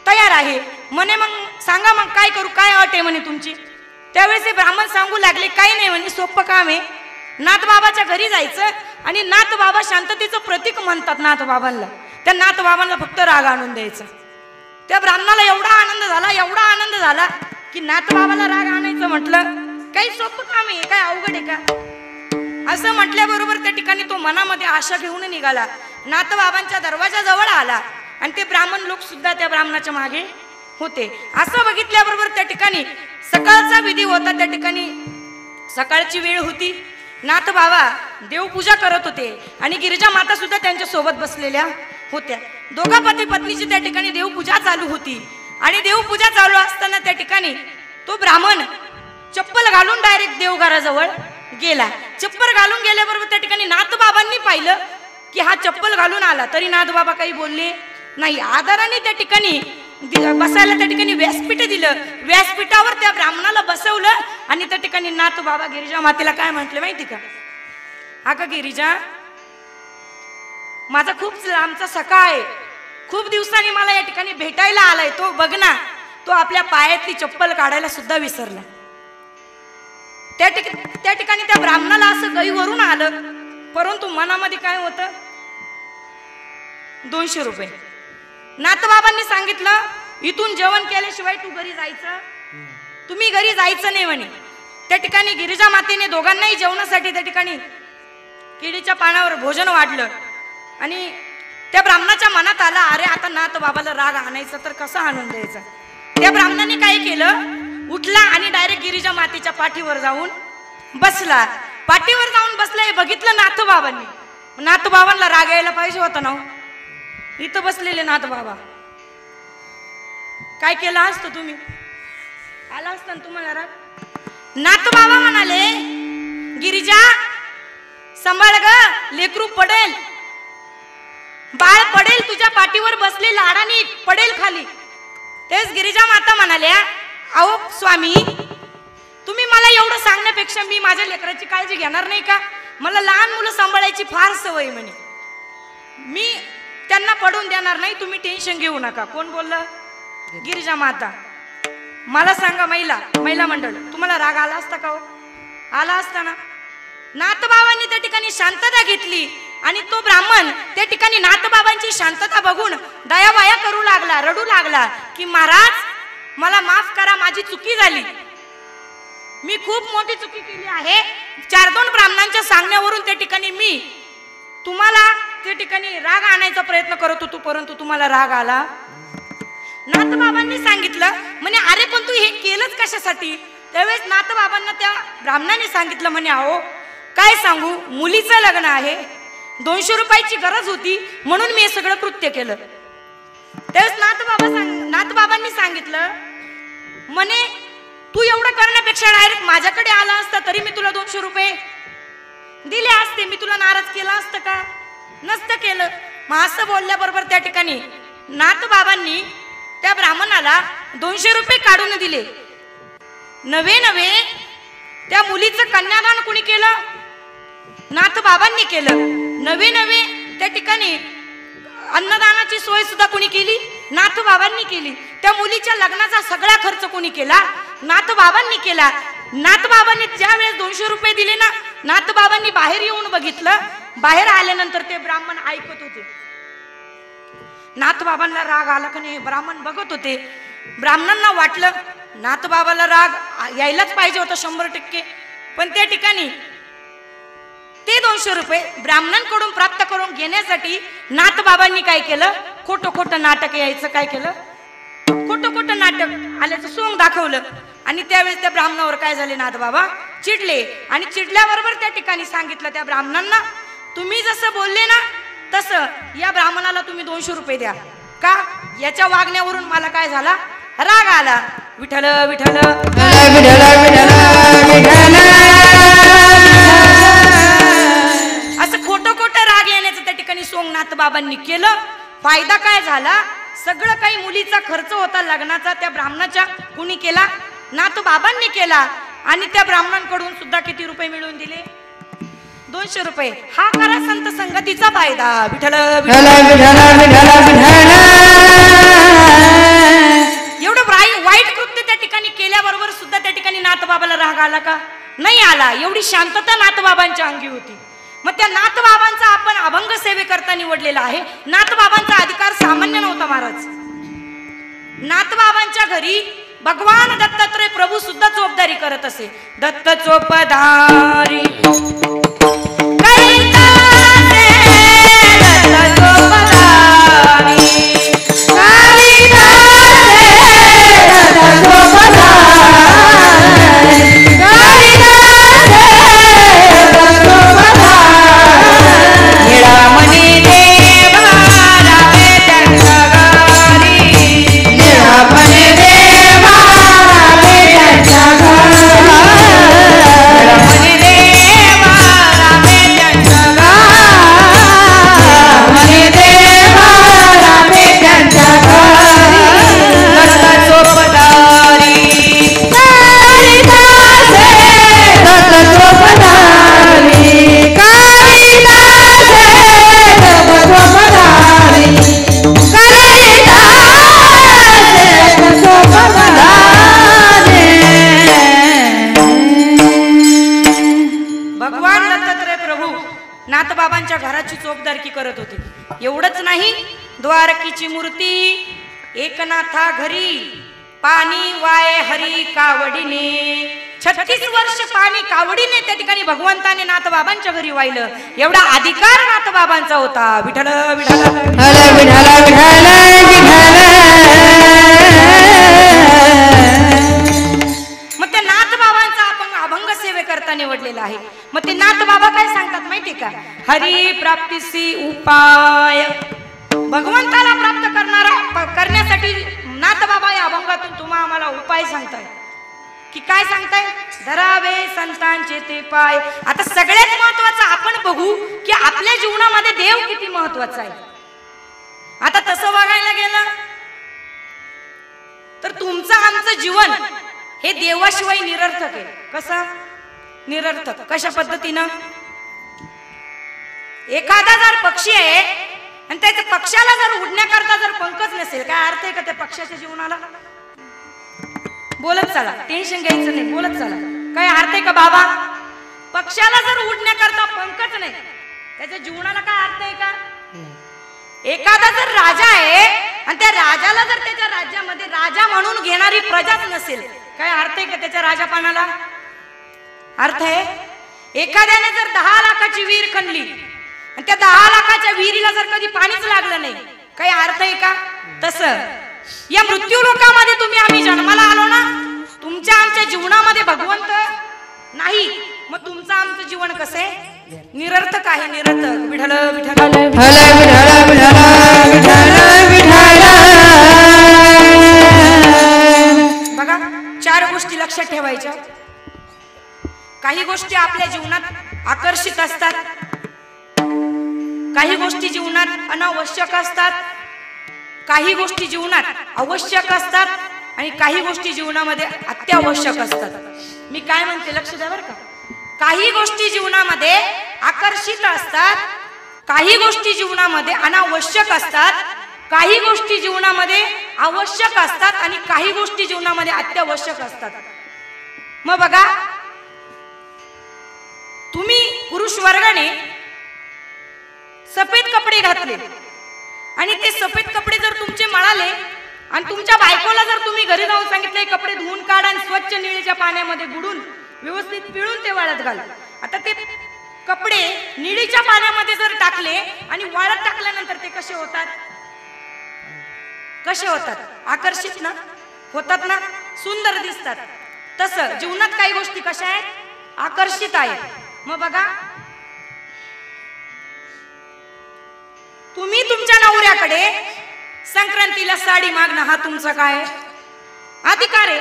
तयार आहे. म्हणे मग सांगा, मग काय करू, काय अट आहे म्हणे तुमची? त्यावेळेस हे ब्राह्मण सांगू लागले, काही नाही म्हणे, सोपं काम आहे, नाथ बाबाच्या घरी जायचं, आणि नाथ बाबा शांततेचं प्रतीक म्हणतात नाथ बाबांना, त्या नाथ बाबांना फक्त राग आणून द्यायचा. त्या ब्राह्मणाला एवढा आनंद झाला की नाथ बाबाला राग आणायचं म्हटलं काही सोपं काम आहे, काय अवघड आहे का? असं म्हटल्याबरोबर त्या ठिकाणी तो मनामध्ये आशा घेऊन निघाला, नाथ बाबांच्या दरवाजाजवळ आला, आणि ते ब्राह्मण लोक सुद्धा त्या ब्राह्मणाच्या मागे होते. असं बघितल्याबरोबर त्या ठिकाणी सकाळचा विधी होता. त्या ठिकाणी सकाळची वेळ होती. नाथ बाबा देवपूजा करत होते, आणि गिरिजा माता सुद्धा त्यांच्या सोबत बसलेल्या होत्या. दोघा पती पत्नीची त्या ठिकाणी देवपूजा चालू होती. आणि देवपूजा चालू असताना त्या ठिकाणी तो ब्राह्मण चप्पल घालून डायरेक्ट देवघराजवळ गेला. चप्पल घालून गेल्याबरोबर त्या ठिकाणी नाथ बाबांनी पाहिलं की हा चप्पल घालून आला, तरी नाथ बाबा काही बोलले नाही. आदराने त्या ठिकाणी बसायला त्या ठिकाणी व्यासपीठ दिलं. व्यासपीठावर त्या ब्राह्मणाला बसवलं, आणि त्या ठिकाणी नाथ बाबा गिरिजा मातेला काय म्हटलं माहिती का? अगं गिरिजा, माझा खूप लांबचा सखा आहे, खूप दिवसांनी मला या ठिकाणी भेटायला आलाय, तो बघ ना, तो आपल्या पायातली चप्पल काढायला सुद्धा विसरला. त्या ठिकाणी त्या ब्राह्मणाला असं गईवरून आलं, परंतु मनामध्ये काय होतं, 200 रुपये. नाथबाबांनी सांगितलं, इथून जेवण केल्याशिवाय तू घरी जायचं, तुम्ही घरी जायचं नाही म्हणे. त्या ठिकाणी गिरिजा मातेने दोघांनाही जेवणासाठी त्या ठिकाणी केळीच्या पानावर भोजन वाढलं. आणि त्या ब्राह्मणाच्या मनात आला, अरे आता नाथबाबाला राग आणायचा तर कसा आणून द्यायचा. त्या ब्राह्मणाने काय केलं, उठला आणि डायरेक्ट गिरिजा मातेच्या पाठीवर जाऊन बसला. पाठीवर जाऊन बसला, बघितलं नाथबाबांनी. नाथबाबांना राग यायला पाहिजे होता ना, इथं बसलेले नाथबाबा. काय केलं असतं तुम्ही, आला असता ना तुम्हाला राग. नाथबाबा म्हणाले, गिरिजा सांभाळ ग, लेकरू पडेल, बाळ पडेल, तुझ्या पाठीवर बसले, लाडाने पडेल खाली. तेच गिरिजा माता म्हणाल्या, अहो स्वामी, तुम्ही मला एवढं सांगण्यापेक्षा मी माझ्या लेकराची काळजी घेणार नाही का. मला लहान मुलं सांभाळायची फार सवय म्हणे, मी त्यांना पडून देणार नाही, तुम्ही टेन्शन घेऊ नका. कोण बोललं, गिरिजा माता. मला सांगा, महिला मंडळ, तुम्हाला राग आला असता का हो, आला असता ना. नाथबाबांनी त्या ठिकाणी शांतता घेतली आणि तो ब्राह्मण त्या ठिकाणी नाथबाबांची शांतता बघून दयावाया करू लागला, रडू लागला की महाराज मला माफ करा, माझी चुकी झाली, मी खूप मोठी चुकी केली आहे. 4-2 ब्राह्मणांच्या सांगण्यावरून त्या ठिकाणी मी तुम्हाला त्या ठिकाणी राग आणायचा प्रयत्न करत होतो, परंतु तुम्हाला राग आला. नाथबाबांनी सांगितलं म्हणे, अरे पण तू हे केलंच कशासाठी. त्यावेळेस नाथबाबांना त्या ब्राह्मणाने सांगितलं म्हणे, अहो काय सांगू, मुलीचं लग्न आहे, 200 रुपयाची गरज होती, म्हणून मी हे सगळं कृत्य केलं. त्यावेळेस नाथबाबांनी सांगितलं म्हणे, तू एवढं करण्यापेक्षा डायरेक्ट माझ्याकडे आला असता तरी मी तुला 200 रुपये दिले असते, मी तुला नाराज केलं असतं का, नसतं केलं. मग असं बोलल्याबरोबर त्या ठिकाणी नाथबाबांनी त्या ब्राह्मणाला 200 रुपये काढून दिले. नवे त्या मुलीचं कन्यादान कुणी केलं, नाथबाबांनी केलं. नवे त्या ठिकाणी अन्नदानाची सोय सुद्धा कुणी केली, नाथबाबांनी केली. त्या मुलीच्या लग्नाचा सगळा खर्च कुणी केला, नाथबाबांनी केला. नाथबाबांनी ज्या वेळेस 200 रुपये दिले ना, नाथबाबांनी बाहेर येऊन बघितलं. बाहेर आल्यानंतर ते ब्राह्मण ऐकत होते. नाथबाबांना राग आला का नाही, ब्राह्मण बघत होते. ब्राह्मणांना वाटलं नाथबाबाला राग यायलाच पाहिजे होता 100%, पण त्या ठिकाणी ते 200 रुपये ब्राह्मणांकडून प्राप्त करून घेण्यासाठी नाथबाबांनी काय केलं, खोटं नाटक यायचं काय केलं, खोटं नाटक आल्याचं सोंग दाखवलं. आणि त्यावेळेस त्या ब्राह्मणावर काय झाले, नाथबाबा चिडले. आणि चिडल्याबरोबर त्या ठिकाणी सांगितलं त्या ब्राह्मणांना, तुम्ही जसं बोलले ना तसं या ब्राह्मणाला तुम्ही 200 रुपये द्या. का, याच्या वागण्यावरून मला काय झाला, राग आला. विठ्ठल विठ्ठल असं खोटं राग येण्याचं त्या ठिकाणी सोमनाथ बाबांनी केलं. फायदा काय झाला, सगळं काही मुलीचा खर्च होता लग्नाचा त्या ब्राह्मणाच्या कुणी केला, नाथ बाबांनी केला. आणि त्या ब्राह्मणांकडून सुद्धा किती रुपये मिळवून दिले, 200 रुपये. हा करा संत संगतीचा फायदा. विठ्ठल एवढं वाईट कृत्य त्या ठिकाणी केल्याबरोबर सुद्धा त्या ठिकाणी नाथबाबाला राग आला का, नाही आला. एवढी शांतता नाथबाबांच्या अंगी होती. मग त्या नाथबाबांचा आपण अभंग सेवेकरता निवडलेला आहे. नाथबाबांचा अधिकार सामान्य नव्हता महाराज. नाथबाबांच्या घरी भगवान दत्तात्रय प्रभू सुद्धा चोपदारी करत असे. दत्त चोपदारी रामे नाही द्वारकीची मूर्ती एकनाथा घरी पाणी वाय हरी कावडीने 36 वर्ष पाणी कावडीने त्या ठिकाणी भगवंताने नाथबाबांच्या घरी वाहिलं. एवढा अधिकार नाथबाबांचा होता. विठ्ठल विठ्ठल मग त्या नाथबाबांचा आपण अभंग सेवेकरता निवडलेला आहे. मग ते नाथबाबा काय सांगतात माहिती का? हरी प्राप्तीसी उपाय. भगवंताला प्राप्त करण्यासाठी नाथबाबा या अभंगातून तुम्हा आम्हाला उपाय सांगताय की काय सांगताय? धरावे संतांचे ते पाय. आता सगळ्यात महत्वाचं आपण बघू की आपल्या जीवनामध्ये देव किती महत्वाचा आहे. आता तसं बघायला गेलं तर तुमचं आमचं जीवन हे देवाशिवाय निरर्थक आहे. कसं निरर्थक? कशा पद्धतीनं? एखादा जर पक्षी आहे आणि त्याच्या पक्षाला जर उडण्याकरता जर पंखच नसेल, काय अर्थ आहे का त्या पक्षाच्या जीवनाला? बोलत चला, टेन्शन घ्यायचं नाही, बोलत चला. काय अर्थ आहे का बाबा? पक्षाला जर उडण्याकरता पंखच नाही, त्याच्या जीवनाला काय अर्थ आहे का? एखादा जर राजा आहे आणि त्या राजाला जर त्याच्या राज्यामध्ये राजा म्हणून घेणारी प्रजाच नसेल, काय अर्थ आहे का त्याच्या राजापणाला? अर्थ आहे एखाद्याने जर 10 लाखाची विहीर खणली आणि त्या 10 लाखाच्या विहिरीला जर कधी पाणीच लागलं नाही, काही अर्थ आहे का? तसं या मृत्यू लोकामध्ये तुम्ही आम्ही जन्माला आलो ना, तुमच्या आमच्या जीवनामध्ये भगवंत नाही, मग तुमचं आमचं जीवन कसं आहे? निरर्थक आहे, निरर्थक. विठ्ठल विठ्ठल बघा, 4 गोष्टी लक्षात ठेवायच्या. काही गोष्टी आपल्या जीवनात आकर्षित असतात, काही गोष्टी जीवनात अनावश्यक असतात, काही गोष्टी जीवनात आवश्यक असतात आणि काही गोष्टी जीवनामध्ये अत्यावश्यक असतात. मी काय म्हणते लक्ष द्या बरं का. काही गोष्टी जीवनामध्ये आकर्षित असतात, काही गोष्टी जीवनामध्ये अनावश्यक असतात, काही गोष्टी जीवनामध्ये आवश्यक असतात आणि काही गोष्टी जीवनामध्ये अत्यावश्यक असतात. मग बघा, तुम्ही पुरुष वर्गाने सफेद कपडे घातले आणि ते सफेद कपडे जर तुमचे मळाले आणि तुमच्या बायकोला जर तुम्ही घरी जाऊन सांगितले कपडे धुवून काढ आणि स्वच्छ निळीच्या पाण्यामध्ये बुडून व्यवस्थित पिळून ते वाळत घाल. आता ते कपडे निळीच्या पाण्यामध्ये जर टाकले आणि वाळत टाकल्यानंतर ते कसे होतात? कसे होतात? आकर्षित ना होतात ना, सुंदर दिसतात. तसं जीवनात काही गोष्टी कशा आहेत? आकर्षित आहेत. मग बघा, तुम्ही तुमच्या नवऱ्याकडे संक्रांतीला साडी मागणं हा तुमचा काय अधिकार आहे?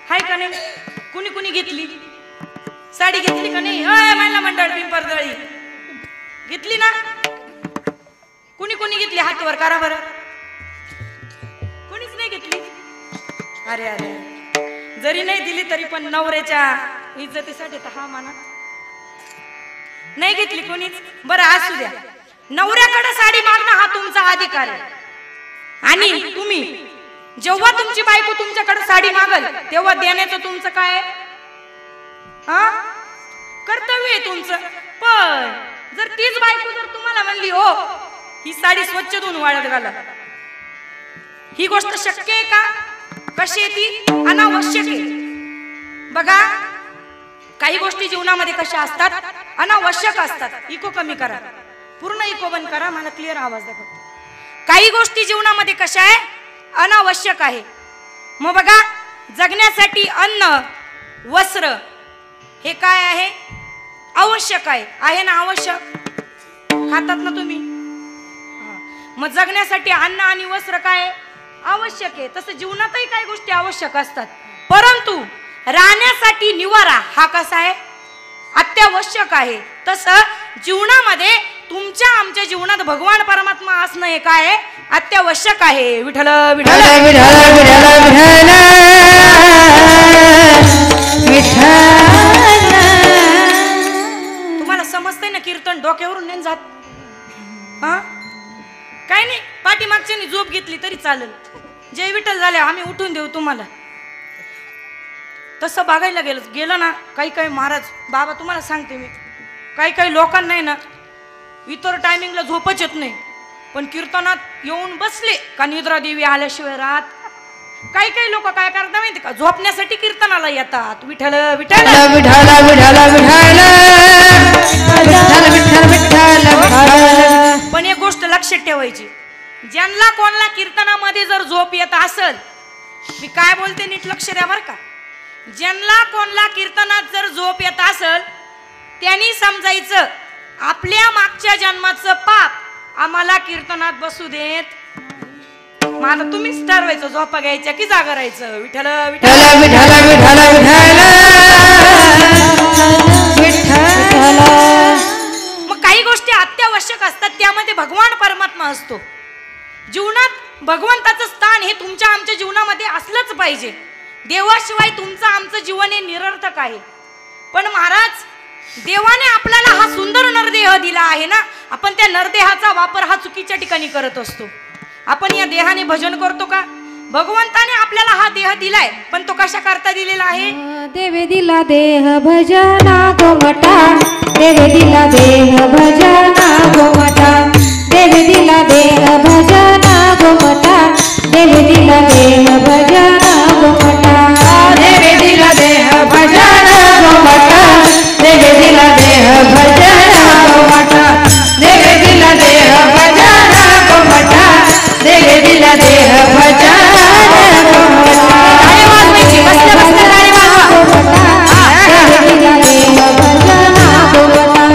हाय का नाही? कुणी कुणी घेतली साडी? घेतली का नाही? महिला मंडळ पिंपरदळी घेतली ना? कुणी कुणी घेतली? हातवर करा बरं. कुणीच नाही घेतली. अरे अरे, जरी नाही दिली तरी पण नवऱ्याच्या इज्जतीसाठी तर हा म्हणा. नाही घेतली कोणीच. बरं असू द्या, नवऱ्याकडे साडी मागणं हा तुमचा अधिकार आहे. आणि तुम्ही जेव्हा तुमची बायको तुमच्याकडे साडी मागल तेव्हा देण्याचं तुमचं काय? कर्तव्य आहे तुमचं. पण जर तीच बायको जर तुम्हाला म्हणली हो ही साडी स्वच्छ धुवून वाळत घाला, ही गोष्ट शक्य आहे का? कशी आहे ती? अनावश्यक आहे. बघा, काही गोष्टी जीवनामध्ये कशा असतात? अनावश्यक असतात. इको कमी करा, पूर्ण इको बंद करा, मला क्लिअर आवाज द्या फक्त. काही गोष्टी जीवनामध्ये कशा आहे? अनावश्यक आहे. मग बघा, जगण्यासाठी अन्न वस्त्र हे काय आहे? आवश्यक आहे. आहे ना आवश्यक? खातात ना तुम्ही? मग जगण्यासाठी अन्न आणि वस्त्र काय आवश्यक आहे. तसं जीवनातही काही गोष्टी आवश्यक असतात, परंतु राहण्यासाठी निवारा हा कसा आहे? अत्यावश्यक आहे. तसं जीवनामध्ये तुमच्या आमच्या जीवनात भगवान परमात्मा असणं हे काय अत्यावश्यक आहे. विठ्ठल विठ्ठल तुम्हाला समजतंय ना? कीर्तन डोक्यावरून नाही जात. काय नाही, पाठीमागच्यानी झोप घेतली तरी चालेल. जय विठ्ठल झाले आम्ही उठून देऊ तुम्हाला. तसं बघायला गेलं ना, काही काही महाराज बाबा तुम्हाला सांगते मी, काही काही लोकांना नाही ना इतर टायमिंगला झोपच येत नाही. पण कीर्तनात येऊन बसले का निद्रा देवी आल्याशिवाय राहत. काही काही लोक काय करतात माहिती का, झोपण्यासाठी कीर्तनाला येतात. विठ्ठल विठ्ठल विठ्ठल विठ्ठल विठ्ठल. पण एक गोष्ट लक्षात ठेवायची, ज्यांना कोणला कीर्तनामध्ये जर झोप येत असेल, मी काय बोलते नीट लक्ष द्या बर का, ज्यांना कोणला कीर्तनात जर झोप येत असेल त्यांनी समजायचं आपल्या मागच्या जन्माचं पाप आम्हाला कीर्तनात बसू देत. मग आता तुम्हीच ठरवायचं झोपा घ्यायच्या की जागा राहायचं. विठ्ठल विठ्ठल विठ्ठल विठ्ठल विठ्ठल. मग काही गोष्टी अत्यावश्यक असतात, त्यामध्ये भगवान परमात्मा असतो. जीवनात भगवंताचं स्थान हे तुमच्या आमच्या जीवनामध्ये असलंच पाहिजे. देवाशिवाय तुमचं आमचं जीवन हे निरर्थक आहे. पण महाराज, देवाने आपल्याला हा सुंदर नरदेह दिला आहे ना, आपण त्या नरदेहाचा वापर हा चुकीच्या ठिकाणी करत असतो. आपण या देहाने भजन करतो का? भगवंताने आपल्याला हा देह दिलाय, पण तो कशा करता दिलेला आहे? देवे दिला देह भजना गोमटा, देवे दिला देह भजना गोमटा, देवे दिला देह भजना गोमटा, देवे दिला देह भजना गोमटा, देवे दिला देह भजना गोमटा, देवे दिला देह भजना गोमटा, देवे दिला देह भजना गोमटा, देवे दिला देह भजना गोमटा. टाळी वाजवायची, बसल्या बसल्या टाळी वाजवा. देवे दिला देह भजना गोमटा,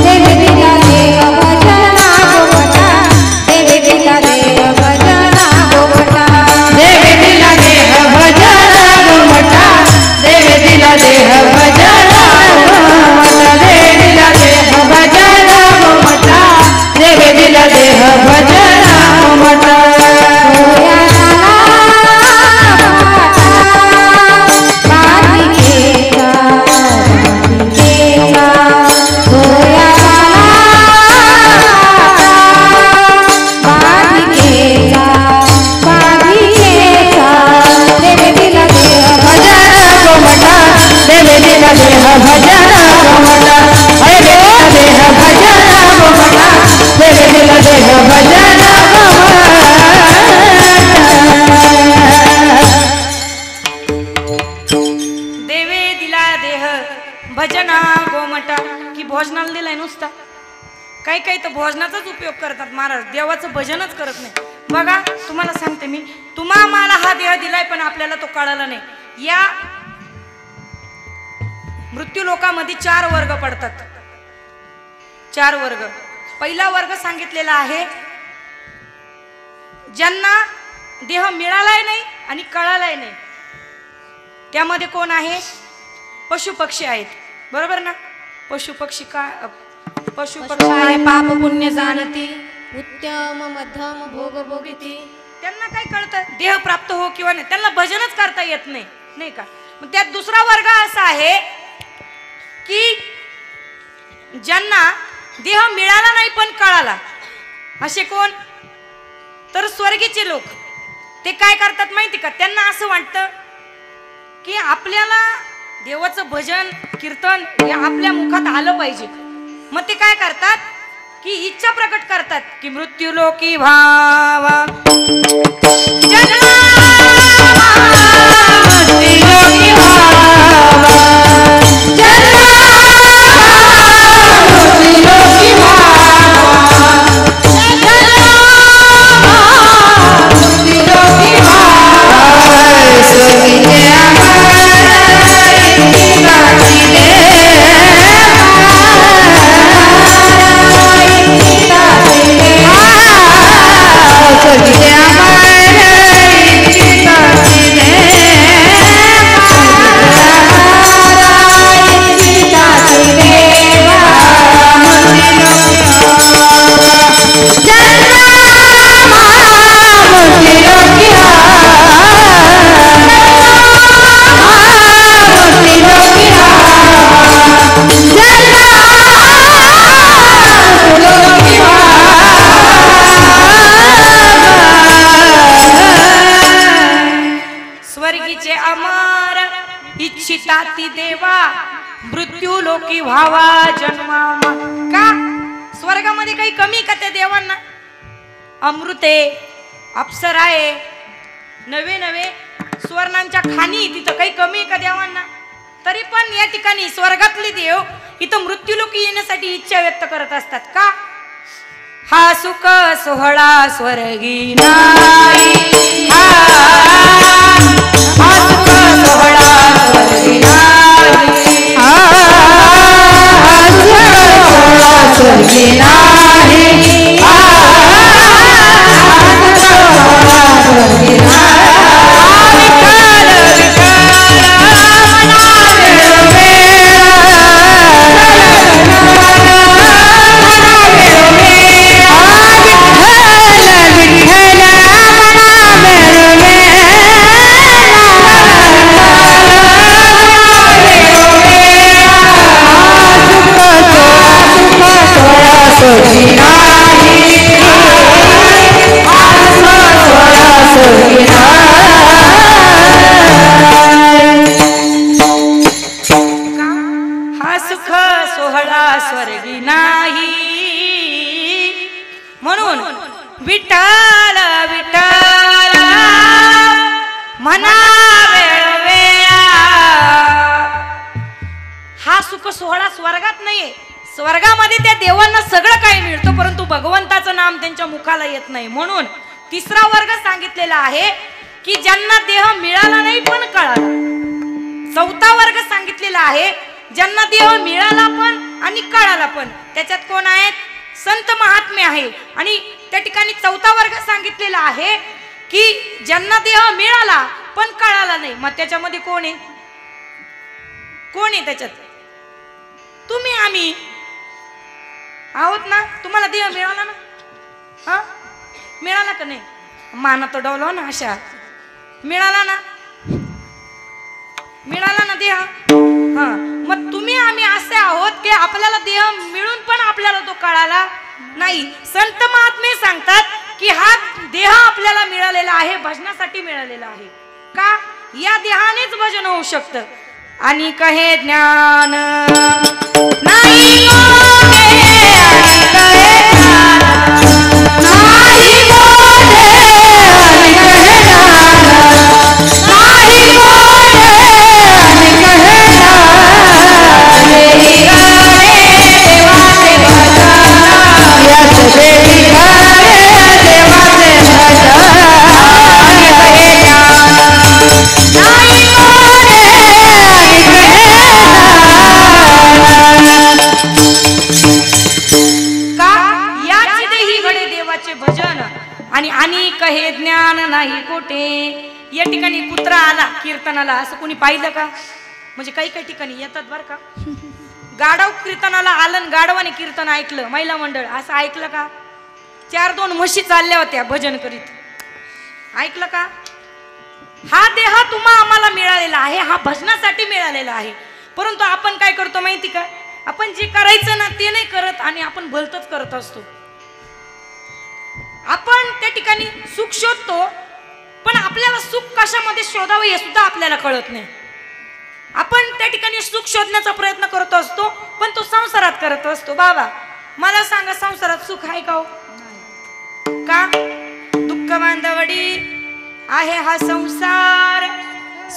देवे दिला देह भजना गोमटा, देवे दिला देह भजना गोमटा, देवे दिला देह भजना गोमटा, देवे दिला देह भजना गोमटा, देवे दिला देह भजना गोमटा, देवे दिला देह भजना गोमटा. देवे दिला देह भजना गोमटा, की भोजनाला दिलाय नुसता? काही काही तर भोजनाचाच उपयोग करतात महाराज, देवाचं भजनच करत नाही. बघा तुम्हाला सांगते मी, मला हा देह दिलाय पण आपल्याला तो कळाला नाही. या मृत्यू लोकामध्ये 4 वर्ग पडतात. 4 वर्ग. पहिला वर्ग सांगितलेला आहे, ज्यांना देह मिळालाय नाही आणि कळालाय नाही. त्यामध्ये कोण आहे? पशु पक्षी आहेत, बरोबर ना? पशु पक्षी काय? पशु पक्षी आहे पाप पुण्य जाणती, उत्तम मध्यम भोग भोगिती. त्यांना काय कळतं? देह प्राप्त हो किंवा नाही, त्यांना भजनच करता येत नाही, नाही का? मग त्यात दुसरा वर्ग असा आहे की ज्यांना देह मिळाला नाही पण कळाला. असे कोण? तर स्वर्गीचे लोक. ते काय करतात माहिती का? त्यांना असं वाटतं की आपल्याला देवाचं भजन कीर्तन हे आपल्या मुखात आलं पाहिजे. मग ते काय करतात की इच्छा प्रकट करतात की मृत्यू लोकी भावा इच्छिताती देवा मृत्यू लोकी व्हावा जन्मामा. का स्वर्गामध्ये काही कमी का त्या देवांना? अमृत आहे, अप्सरा आहे, नवे नवे सुवर्णांच्या खाणी, तिथं काही कमी आहे का देवांना? तरी पण या ठिकाणी स्वर्गातले देव इथं मृत्यूलोकी येण्यासाठी इच्छा व्यक्त करत असतात का? हा सुख सोहळा स्वर्गी नाही, हा सुख सोहळा स्वर्गी नाही, स्वर्गी नाही, स्वर्गी स्वर्गी नाही. म्हणून विठ्ठल विठ्ठल म्हणा वेळोवेळा. हा सुख सोहळा स्वर्गात नाहीये. स्वर्गामध्ये त्या देवांना सगळं काही मिळतं, परंतु भगवंताचं नाम त्यांच्या मुखाला येत नाही. म्हणून तिसरा वर्ग सांगितलेला आहे की ज्यांना देह मिळाला नाही पण कळाला. चौथा वर्ग सांगितलेला आहे ज्यांना देह मिळाला पण आणि कळाला पण. त्याच्यात कोण आहेत? संत महात्मे आहे. आणि त्या ठिकाणी चौथा वर्ग सांगितलेला आहे की ज्यांना देह मिळाला पण कळाला नाही. मग त्याच्यामध्ये कोण आहे? कोण आहे त्याच्यात? तुम्ही आम्ही आहोत ना. तुम्हाला देह मिळाला ना? हा मिळाला का नाही? माना तो डवलो ना. अशा मिळाला ना, मिळाला ना देह. हा मग तुम्ही आम्ही असे आहोत की आपल्याला देह मिळून पण आपल्याला तो कळाला नाही. संत महात्मे सांगतात की हा देह आपल्याला मिळालेला आहे भजनासाठी मिळालेला आहे. का? या देहानेच भजन होऊ शकतं. आणि कहे ज्ञान नाही आणि कहे ज्ञान नाही कोठे. या ठिकाणी कुत्रा आला कीर्तनाला असं कोणी पाहिलं का? म्हणजे काही काही ठिकाणी येतात बरं का. गाढव कीर्तनाला आलं, गाढवाने कीर्तन ऐकलं, महिला मंडळ असं ऐकलं का? 4-2 म्हशी चालल्या होत्या भजन करीत, ऐकलं का? हा देह तुम्हा आम्हाला मिळालेला आहे, हा भजनासाठी मिळालेला आहे. परंतु आपण काय करतो माहिती का? आपण जे करायचं ना ते नाही करत आणि आपण भलतच करत असतो. आपण त्या ठिकाणी सुख शोधतो, पण आपल्याला सुख कशामध्ये शोधावं हे सुद्धा आपल्याला कळत नाही. आपण त्या ठिकाणी सुख शोधण्याचा प्रयत्न करत असतो, पण तो संसारात करत असतो. बाबा मला सांगा, संसारात सुख आहे का? का? दुःख बांधवडी आहे हा संसार,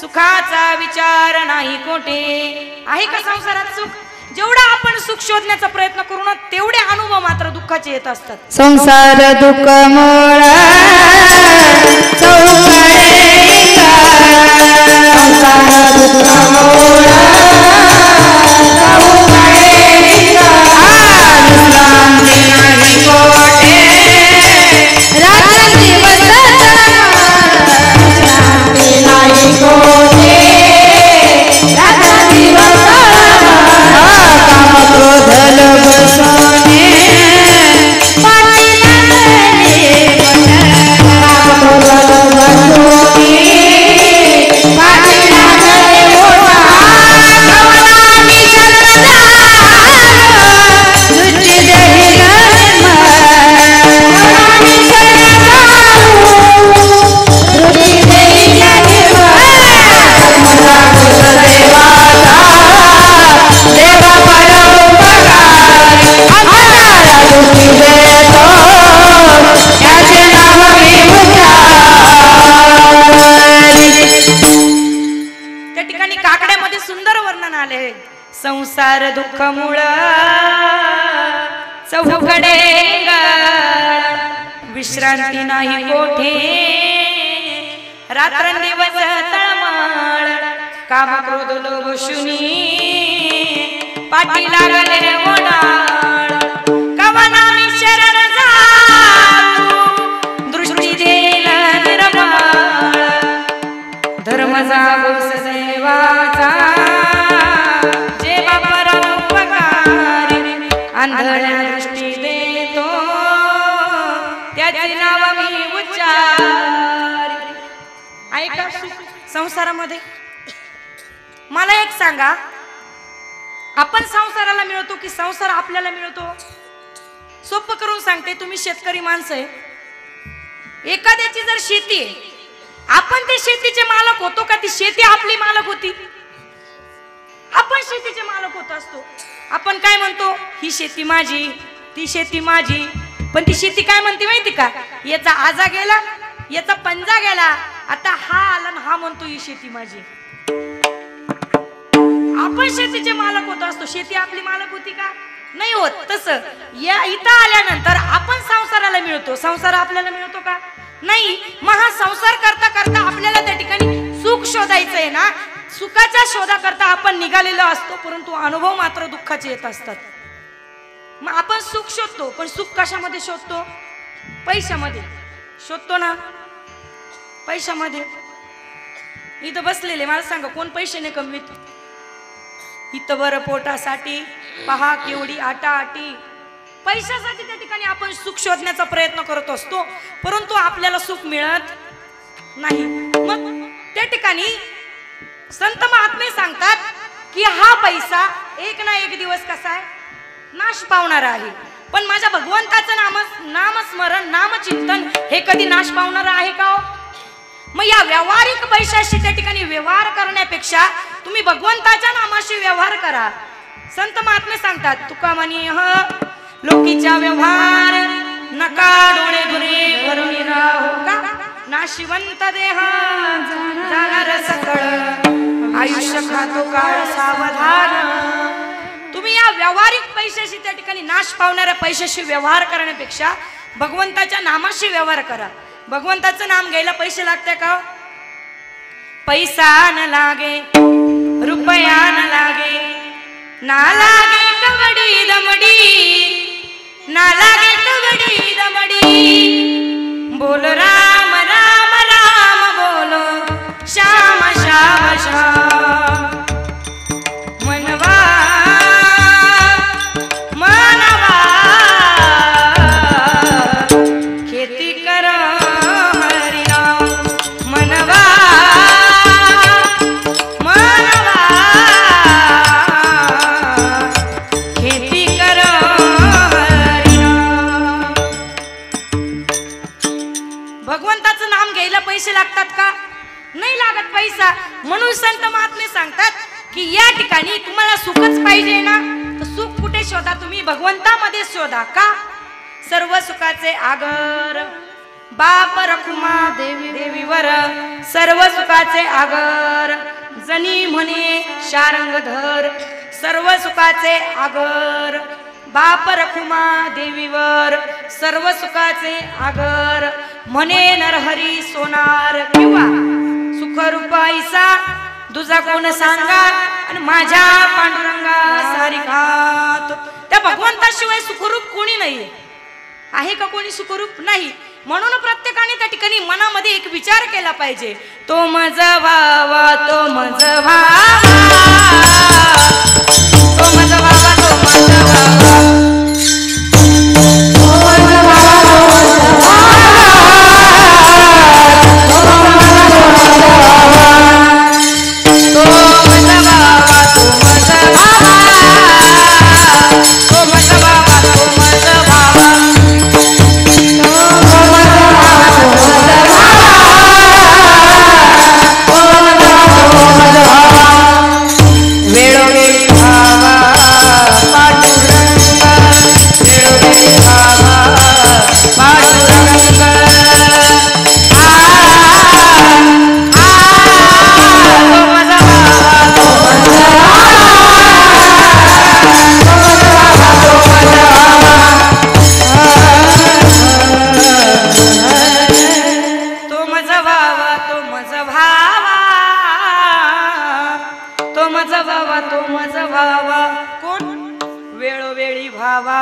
सुखाचा विचार नाही कोठे. आहे का संसारात सुख? जेवढा आपण सुख शोधण्याचा प्रयत्न करू ना तेवढे अनुभव मात्र दुःखाचे येत असतात. संसार दुःख मोळा संसार दुःख मोळा म्हणाले संसार दुःख मुळ चौकडे विश्रांती नाही कोठे रात्रंदिवस तळमळ काम क्रोध लोभ शुनी पाठी लागले ओढाळ कवना मी शरण जाऊ दृष्टी देईल निर्मळ धर्म जागो सदैवाचा जे बाबा उपकारी आंधळ्या दृष्टी देतो त्याचे नाव मी उच्चारी. ऐका संसारामध्ये मला एक सांगा, आपण संसाराला मिळतो की संसार आपल्याला मिळतो? सोपं करून सांगते, तुम्ही शेतकरी माणसं आहे, एखाद्याची जर शेती आहे, आपण ते शेतीचे मालक होतो का ती शेती आपली मालक होती? आपण शेतीचे मालक होत असतो. आपण काय म्हणतो, ही शेती माझी, ती शेती माझी, पण ती शेती काय म्हणते माहिती का, याचा आजा गेला, याचा पंजा गेला, आता हा आला ना हा म्हणतो ही शेती माझी. आपण शेतीचे मालक होत असतो, शेती आपली मालक होती का? नाही होत. तसं या इथं आल्यानंतर आपण संसाराला मिळतो, संसार आपल्याला मिळतो का? नाही. मग हा संसार करता करता आपल्याला त्या ठिकाणी सुख शोधायचं आहे ना, सुखाच्या शोधाकरता आपण निघालेलो असतो, परंतु अनुभव मात्र दुःखाचे येत असतात. मग आपण सुख शोधतो, पण सुख कशामध्ये शोधतो? पैशामध्ये शोधतो ना, पैशामध्ये. इथं बसलेले मला सांगा, कोण पैसे नाही कमवीत? इथं बरं पोटासाठी पहा केवढी आटाआटी, पैशासाठी त्या ठिकाणी आपण सुख शोधण्याचा प्रयत्न करत असतो, परंतु आपल्याला सुख मिळत नाही. मग त्या ठिकाणी संत महात्मे सांगतात की हा पैसा एक ना एक दिवस कसा आहे, नाश पावणार आहे. पण माझ्या भगवंताचं नामस्मरण नामचिंतन हे कधी नाश पावणार आहे का? मग या व्यावहारिक पैशाशी त्या ठिकाणी व्यवहार करण्यापेक्षा तुम्ही भगवंताच्या नामाशी व्यवहार करा. संत महात्मे सांगतात, तुका म्हणी लोकीचा व्यवहार नका डोळे दुरे भरून राहो का, नाशिवंत देह जाणार सकळ आयुष्य खातो काळ सावधान. तुम्ही या व्यावहारिक पैशाशी त्या ठिकाणी नाश पावणाऱ्या पैशाशी व्यवहार करण्यापेक्षा भगवंताच्या नामाशी व्यवहार करा. भगवंताचं नाम घ्यायला पैसे लागते का? पैसा न लागे, रुपया न लागे, ना लागे कवडी दमडी, ना लागे कवडी दमडी. बोल राम राम राम बोलो, श्याम श्याम श्याम. मनवा मनवा खेती कर हरिनाम. मनवा मनवा खेती कर हरिनाम. भगवंताचं नाम घ्यायला पैसे लागतात का? नाही लागत पैसा. म्हणून संत महात्मे सांगतात की या ठिकाणी तुम्हाला सुखच पाहिजे ना, तर सुख कुठे शोधा? तुम्ही भगवंतामध्ये शोधा. का? सर्व सुखाचे आगर बाप रखुमा देवीवर, सर्व सुखाचे आगर जनी म्हणे शारंगधर. सर्व सुखाचे आगर बाप रखुमा देवीवर, सर्व सुखाचे आगर म्हणे नरहरी सोनार. किंवा सुखरूप ऐसा तुझा कोण सांगा, आणि माझ्या पांडुरंगा सारिकात. त्या भगवंताशिवाय सुखरूप कोणी नाही आहे का? कोणी सुखरूप नाही. म्हणून प्रत्येकाने त्या ठिकाणी मनामध्ये एक विचार केला पाहिजे, तो मज व्हावा, तो मज व्हावा, तो मज व्हावा, तो मज व्हावा. वेळोवेळी भावा पांडुरंगा माझा भावा तो माझा भावा कोण वेळोवेळी भावा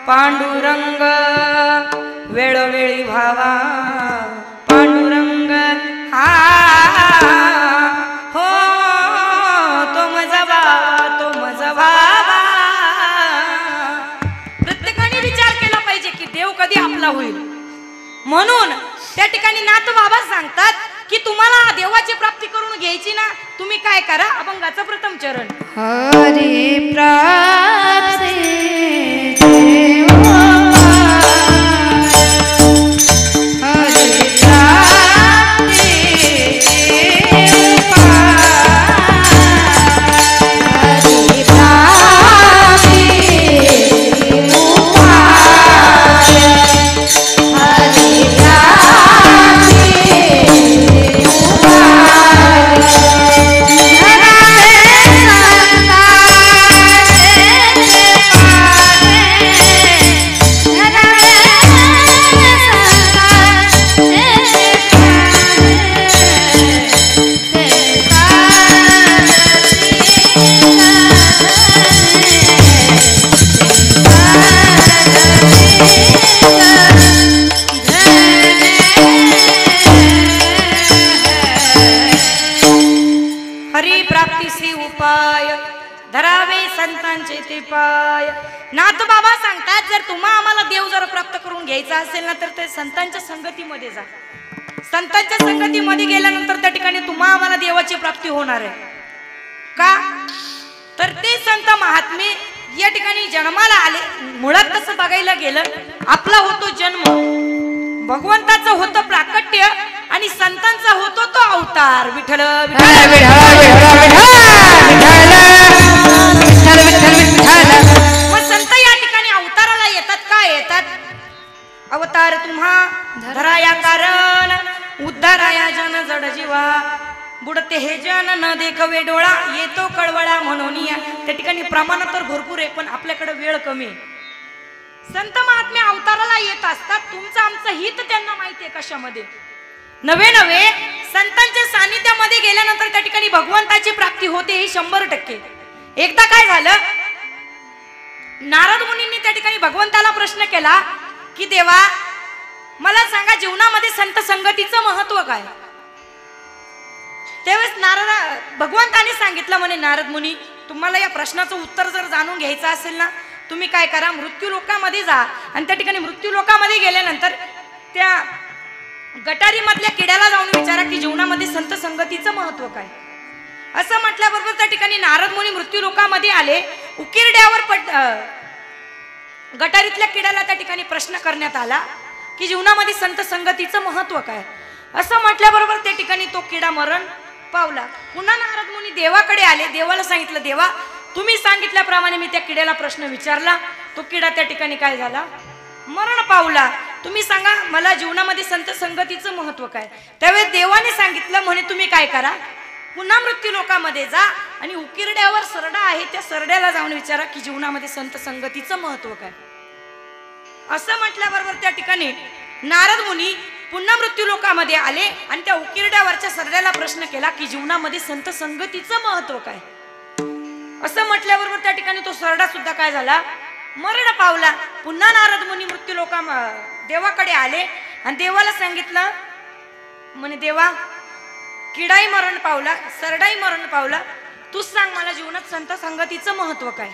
पांडुरंग वेळोवेळी भावा पांडुरंग हा हो तो माझा भावा तो माझा भावा. प्रत्येकाने विचार केला पाहिजे की देव कधी आपला होईल. म्हणून त्या ठिकाणी नाथ बाबा सांगतात की तुम्हाला देवाची प्राप्ती करून घ्यायची ना तुम्ही काय करा. अभंगाचं प्रथम चरण हरी प्राप्ती संतांचे ते पाय. नाथ बाबा सांगतात जर तुम्हा आम्हाला देव जर प्राप्त करून घ्यायचा असेल ना तर ते संतांच्या संगतीमध्ये जा. संतांच्या संगतीमध्ये गेल्यानंतर त्या ठिकाणी तुम्हा आम्हाला देवाची प्राप्ती होणार आहे. का तर ते संत महात्मे या ठिकाणी जन्माला आले. मुळात तसं बघायला गेलं आपला होतो जन्म, भगवंताचं होतं प्राकट्य आणि संतांचा होतो तो अवतार. विठ्ठल मग संत या ठिकाणी अवताराला येतात. काय येतात? अवतार तुम्हा धराया कारण उद्धाराया जन जड जीवा बुडते हे जन न देखवे डोळा येतो कळवळा म्हणून या. त्या ठिकाणी प्रमाण तर भरपूर आहे पण आपल्याकडे वेळ कमी. संत महात्मे अवताराला येत असतात. तुमचं आमचं हित त्यांना माहिती आहे कशामध्ये. नवे नवे संतांच्या सानिध्यामध्ये गेल्यानंतर त्या ठिकाणी भगवंताची प्राप्ती होते हे 100%. एकदा काय झालं, नारद मुनींनी त्या ठिकाणी भगवंताला प्रश्न केला की देवा मला सांगा जीवनामध्ये संत संगतीचं महत्व काय. त्यावेळेस भगवंताने सांगितलं म्हणे नारद मुनी तुम्हाला या प्रश्नाचं उत्तर जर जाणून घ्यायचं असेल ना तुम्ही काय करा मृत्यू लोकामध्ये जा आणि त्या ठिकाणी मृत्यू लोकामध्ये गेल्यानंतर त्या गटारीमधल्या किड्याला जाऊन विचारा की जीवनामध्ये संत संगतीचं महत्व काय. असं म्हटल्याबरोबर त्या ठिकाणी नारद मुनी मृत्यू लोकामध्ये आले. उकिरड्यावर गटारीतल्या किड्याला त्या ठिकाणी प्रश्न करण्यात आला की जीवनामध्ये संत संगतीचं महत्व काय. असं म्हटल्याबरोबर त्या ठिकाणी तो किडा मरण पावला. पुन्हा नारद मुनी देवाकडे आले. देवाला सांगितलं देवा तुम्ही सांगितल्याप्रमाणे मी त्या किड्याला प्रश्न विचारला. तो किडा त्या ठिकाणी काय झाला मरण पावला. तुम्ही सांगा मला जीवनामध्ये संत संगतीचं महत्व काय. त्यावेळेस देवाने सांगितलं म्हणे तुम्ही काय करा पुन्हा मृत्यू लोकामध्ये जा आणि उकिरड्यावर सरडा आहे त्या सरड्याला जाऊन विचारा की जीवनामध्ये संत संगतीचं महत्व काय. असं म्हटल्याबरोबर त्या ठिकाणी नारद मुनी पुन्हा मृत्यू लोकामध्ये आले आणि त्या उकिरड्यावरच्या सरड्याला प्रश्न केला की जीवनामध्ये संत संगतीचं महत्व काय. असं म्हटल्याबरोबर त्या ठिकाणी तो सरडा सुद्धा काय झाला मरण पावला. पुन्हा नारद मुनी मृत्यू देवाकडे आले आणि देवाला सांगितलं म्हणे देवा किडाई मरण पावला सरडाई मरण पावला तूच सांग मला जीवनात संत संगतीचं महत्व काय.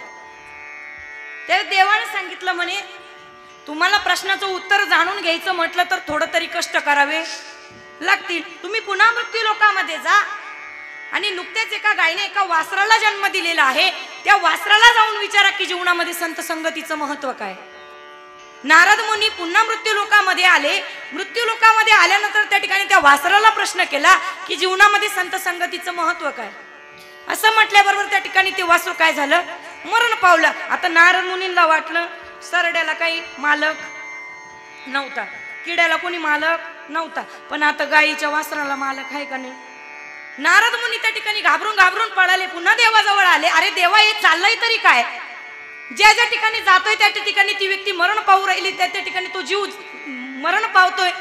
त्या देवाने सांगितलं म्हणे तुम्हाला प्रश्नाचं उत्तर जाणून घ्यायचं म्हटलं तर थोडं तरी कष्ट करावे लागतील. तुम्ही पुन्हा मृत्यू लोकामध्ये जा आणि नुकतेच एका गायने एका वासराला जन्म दिलेला आहे त्या वासराला जाऊन विचारा की जीवनामध्ये संत संगतीचं महत्व काय. नारद मुनी पुन्हा मृत्यू लोकामध्ये आले. मृत्यू लोकामध्ये आल्यानंतर त्या ठिकाणी त्या वासराला प्रश्न केला की जीवनामध्ये संत संगतीचं महत्व काय. असं म्हटल्याबरोबर त्या ठिकाणी ते वासरू काय झालं मरण पावलं. आता नारद मुनींना वाटलं सरड्याला काही मालक नव्हता किड्याला कोणी मालक नव्हता पण आता गायीच्या वासराला मालक आहे का नाही. नारद मुनी त्या ठिकाणी घाबरून घाबरून पळाले. पुन्हा देवाजवळ आले. अरे देवा हे चाललंय तरी काय. ज्या ज्या ठिकाणी जातोय त्या ठिकाणी ती व्यक्ती मरण पावू राहिली त्या ठिकाणी तो जीव मरण पावतोय.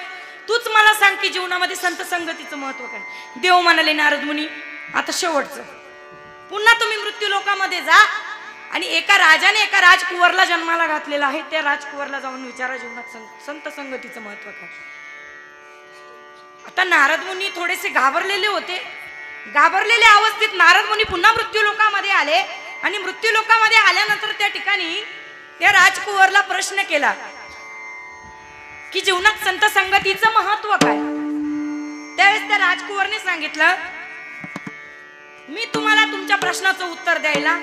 तूच मला सांग की जीवनामध्ये संत संगतीचं महत्व काय. देव म्हणाले नारद मुनी आता शेवटचं पुन्हा तुम्ही मृत्यू लोकामध्ये जा आणि एका राजाने एका राजकुवरला जन्माला घातलेला आहे, त्या राजकुवरला जाऊन विचारा जीवनात संत संगतीचं महत्व काय. आता नारद मुनी थोडेसे घाबरलेले होते. घाबरलेल्या अवस्थेत नारद मुनी पुन्हा मृत्यू लोकामध्ये आले आणि मृत्यू लोकामध्ये आल्यानंतर त्या ठिकाणी त्या राजकुवरला प्रश्न केला की जीवनात संत संगतीचं महत्व काय. त्यावेळेस त्या राजकुवरने सांगितलं, मी तुम्हाला तुमच्या प्रश्नाचं उत्तर द्यायला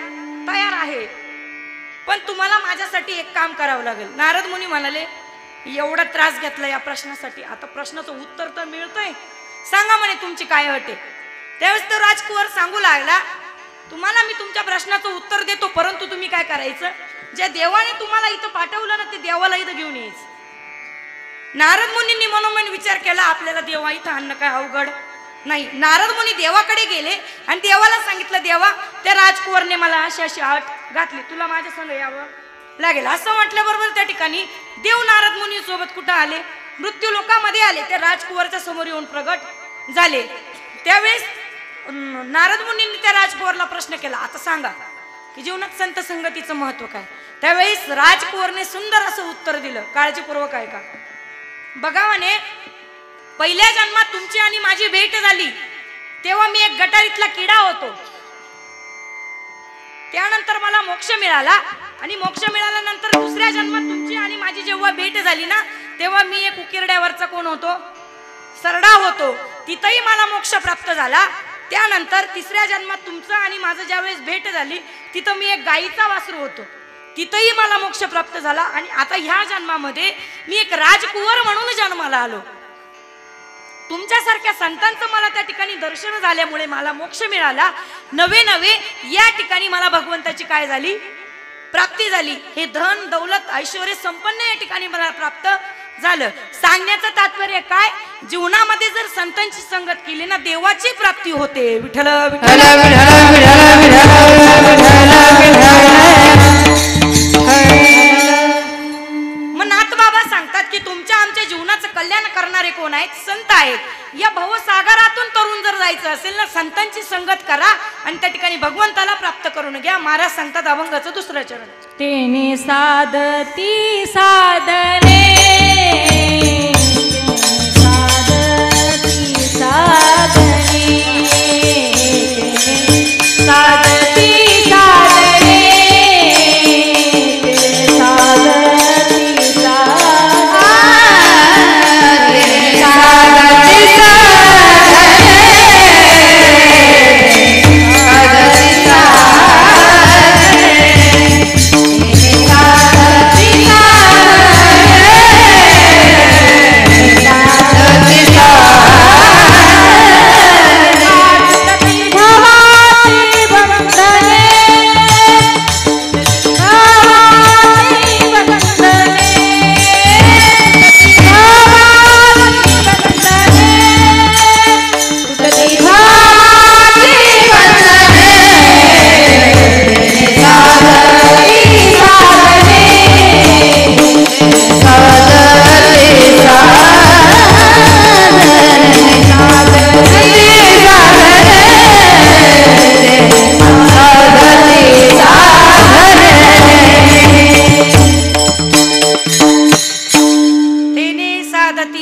तयार आहे, पण तुम्हाला माझ्यासाठी एक काम करावं लागेल. नारद मुनी म्हणाले, एवढा त्रास घेतला या प्रश्नासाठी, आता प्रश्नाचं उत्तर तर मिळतंय, सांगा म्हणे तुमची काय अट आहे. त्यावेळेस तो राजकुवर सांगू लागला, तुम्हाला मी तुमच्या प्रश्नाचं उत्तर देतो, परंतु तुम्ही काय करायचं, ज्या देवाने तुम्हाला इथं पाठवलं ना ते देवाला इथं घेऊन यायचं. नारद मुनींनी मनोमन विचार केला, आपल्याला देवा इथं आणणं काय अवघड नाही. नारद मुनी देवाकडे गेले आणि देवाला सांगितलं, देवा त्या राजकुवरने मला अशी अशी अट घातली, तुला माझ्या संग यावं लागेल. असं म्हटल्याबरोबर त्या ठिकाणी देव नारद मुनी सोबत कुठं आले, मृत्यू लोकामध्ये आले, त्या राजकुवरच्या समोर येऊन प्रगट झाले. त्यावेळेस नारद मुनींनी त्या राजकुवरला प्रश्न केला, आता सांगा की जीवनात संत संगतीचं महत्व काय. त्यावेळेस राजकुवरने सुंदर असं उत्तर दिलं, काळजीपूर्वक ऐका. बघा म्हणे, पहिल्या जन्मात तुमची आणि माझी भेट झाली तेव्हा मी एक गटारीतला किडा होतो, त्यानंतर मला मोक्ष मिळाला आणि मोक्ष मिळाल्यानंतर दुसऱ्या जन्मात तुमची आणि माझी जेव्हा भेट झाली ना तेव्हा मी एक उकिरड्यावरचा कोण होतो, सरडा होतो, तिथंही मला मोक्ष प्राप्त झाला. त्यानंतर तिसऱ्या जन्मात तुमचं आणि माझं ज्यावेळेस भेट झाली तिथं मी एक गाईचा वासरू होतो, तिथंही मला मोक्ष प्राप्त झाला. आणि आता ह्या जन्मामध्ये मी एक राजकुवर म्हणून जन्माला आलो. तुमच्यासारख्या संतांचं मला त्या ठिकाणी दर्शन झाल्यामुळे मला मोक्ष मिळाला. नवे नवे या ठिकाणी मला भगवंताची काय झाली, प्राप्ती झाली. हे धन दौलत ऐश्वर्य संपन्न या ठिकाणी मला प्राप्त झालं. सांगण्याचं तात्पर्य काय, जीवनामध्ये जर संतांची संगत केली ना देवाची प्राप्ती होते. विठ्ठल विठ्ठल मग नाथबाबा सांगतात की तुमच्या आमच्या जीवनाचं कल्याण करणारे कोण आहेत, संत आहेत. या भवसागरातून तरुण जर जायचं असेल ना संतांची संगत करा आणि त्या ठिकाणी भगवंताला प्राप्त करून घ्या. महाराज सांगतात अभंगाचं दुसरं चरण, तेने साधती साधने, साधती साधने, साधती साधने, साधती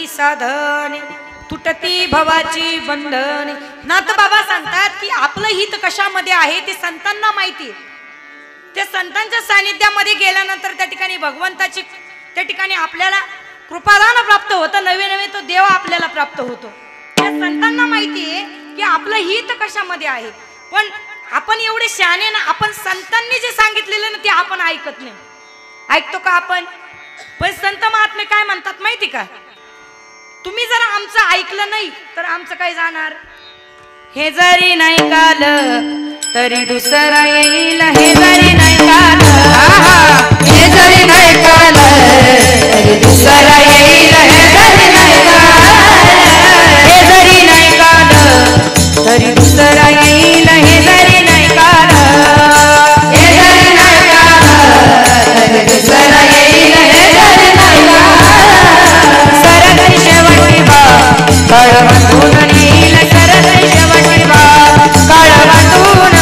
साधने तुटती भवाची बंधने. नाथबाबा सांगतात की आपलं हित कशामध्ये आहे ते संतांना माहिती. त्या संतांच्या सानिध्यामध्ये गेल्यानंतर त्या ठिकाणी भगवंताची त्या ठिकाणी आपल्याला कृपादान प्राप्त होतं. नवे नवे तो देव आपल्याला प्राप्त होतो. त्या संतांना माहिती आहे की आपलं हित कशामध्ये आहे. पण आपण एवढे शहाणे ना, आपण संतांनी जे सांगितलेलं ना ते आपण ऐकत नाही. ऐकतो का आपण? पण संत महात्मे काय म्हणतात माहिती का, तुम्ही जर आमचं ऐकलं नाही तर आमचं काय जाणार. हे जरी नाही काल तरी दुसरा येईल. हे जरी नाही काल, हे जरी नाही काल तरी दुसरा येईल. हे जरी नाही काल, हे जरी नाही काल तरी दुसरा येईल. हे जरी नाही काल, हे जरी नाही काल तरी दुसरा येईल. हे जरी नाही काल, सरगई शेवटी बाप काळ बांधून येईल. सरगई शेवटी बाप काळ बांधून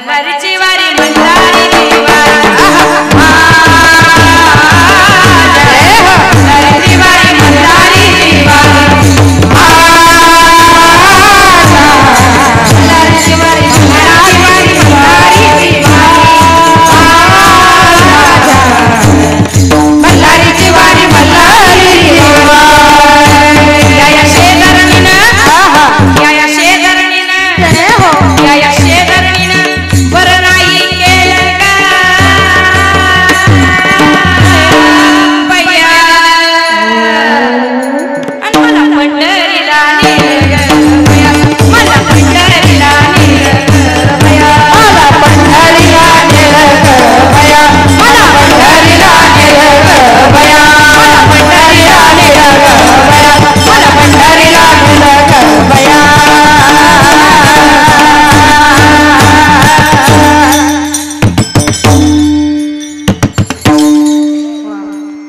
मल्हारीची वारी मल्हारी देवा मल्हारीची वारी मल्हारी देवा मल्हारीची वारी मल्हारी देवा मल्हारीची वारी मल्हारी देवा या शेजारणीनं या शेजारणीनं या शेजारणीनं बरं नाही केलं का बया आणि मला पंढरीला नेलं बया मला पंढरीला नेलं बया मला पंढरीला नेलं बया मला पंढरीला नेलं बया मला पंढरीला नेलं बया मला पंढरीला नेलं बया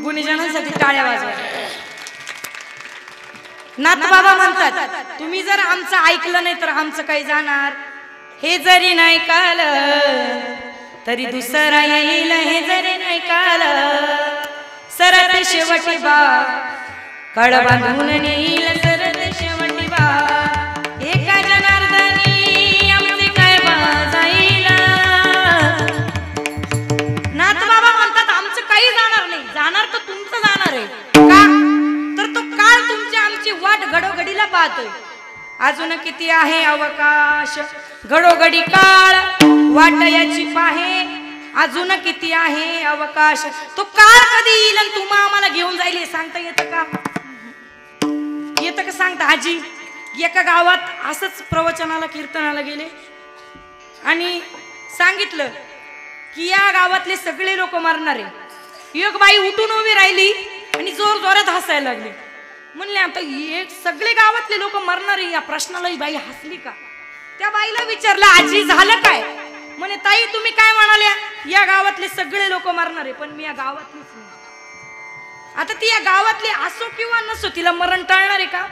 गुणीजनांसाठी टाळ्या वाजवा. नाथबाबा म्हणतात तुम्ही जर आमचं ऐकलं नाही तर आमचं काही जाणार. हे जरी नाही कळलं तरी दुसरा येईल. हे जरी नाही कळलं सरत शेवटी बा कळ बांधून नेईल. सरत शेवटी बा एका जनार्दनी आमचे काय जाईल. नाथबाबा म्हणतात आमचं काही जाणार नाही. जाणार तर तुमचं जाणार आहे. का तर तो काळ तुमची आमची वाट घडोघडीला पाहतोय. अजून किती आहे अवकाश घडोघडी काळ वाट याची पाहे. अजून किती आहे अवकाश. तो काळ कधी येईल आणि तुम्हा आम्हाला घेऊन जाईल हे सांगता येतं का? येतं का सांगता? आजी एका गावात असंच प्रवचनाला कीर्तनाला गेले आणि सांगितलं की या गावातले सगळे लोक मरणार आहे. एक बाई उठून उभी राहिली आणि जोर जोरात हसायला लागली. म्हणले आता एक सगळे गावातले लोक मरणार आहे या प्रश्नाला ही बाई हसली का? त्या बाईला विचारलं आजी झालं काय? म्हणे ताई तुम्ही काय म्हणाल्या? या गावातले सगळे लोक मरणार आहे पण मी या गावातलीच नाही. आता ती या गावातली असो किंवा नसो तिला मरण टाळणार आहे का?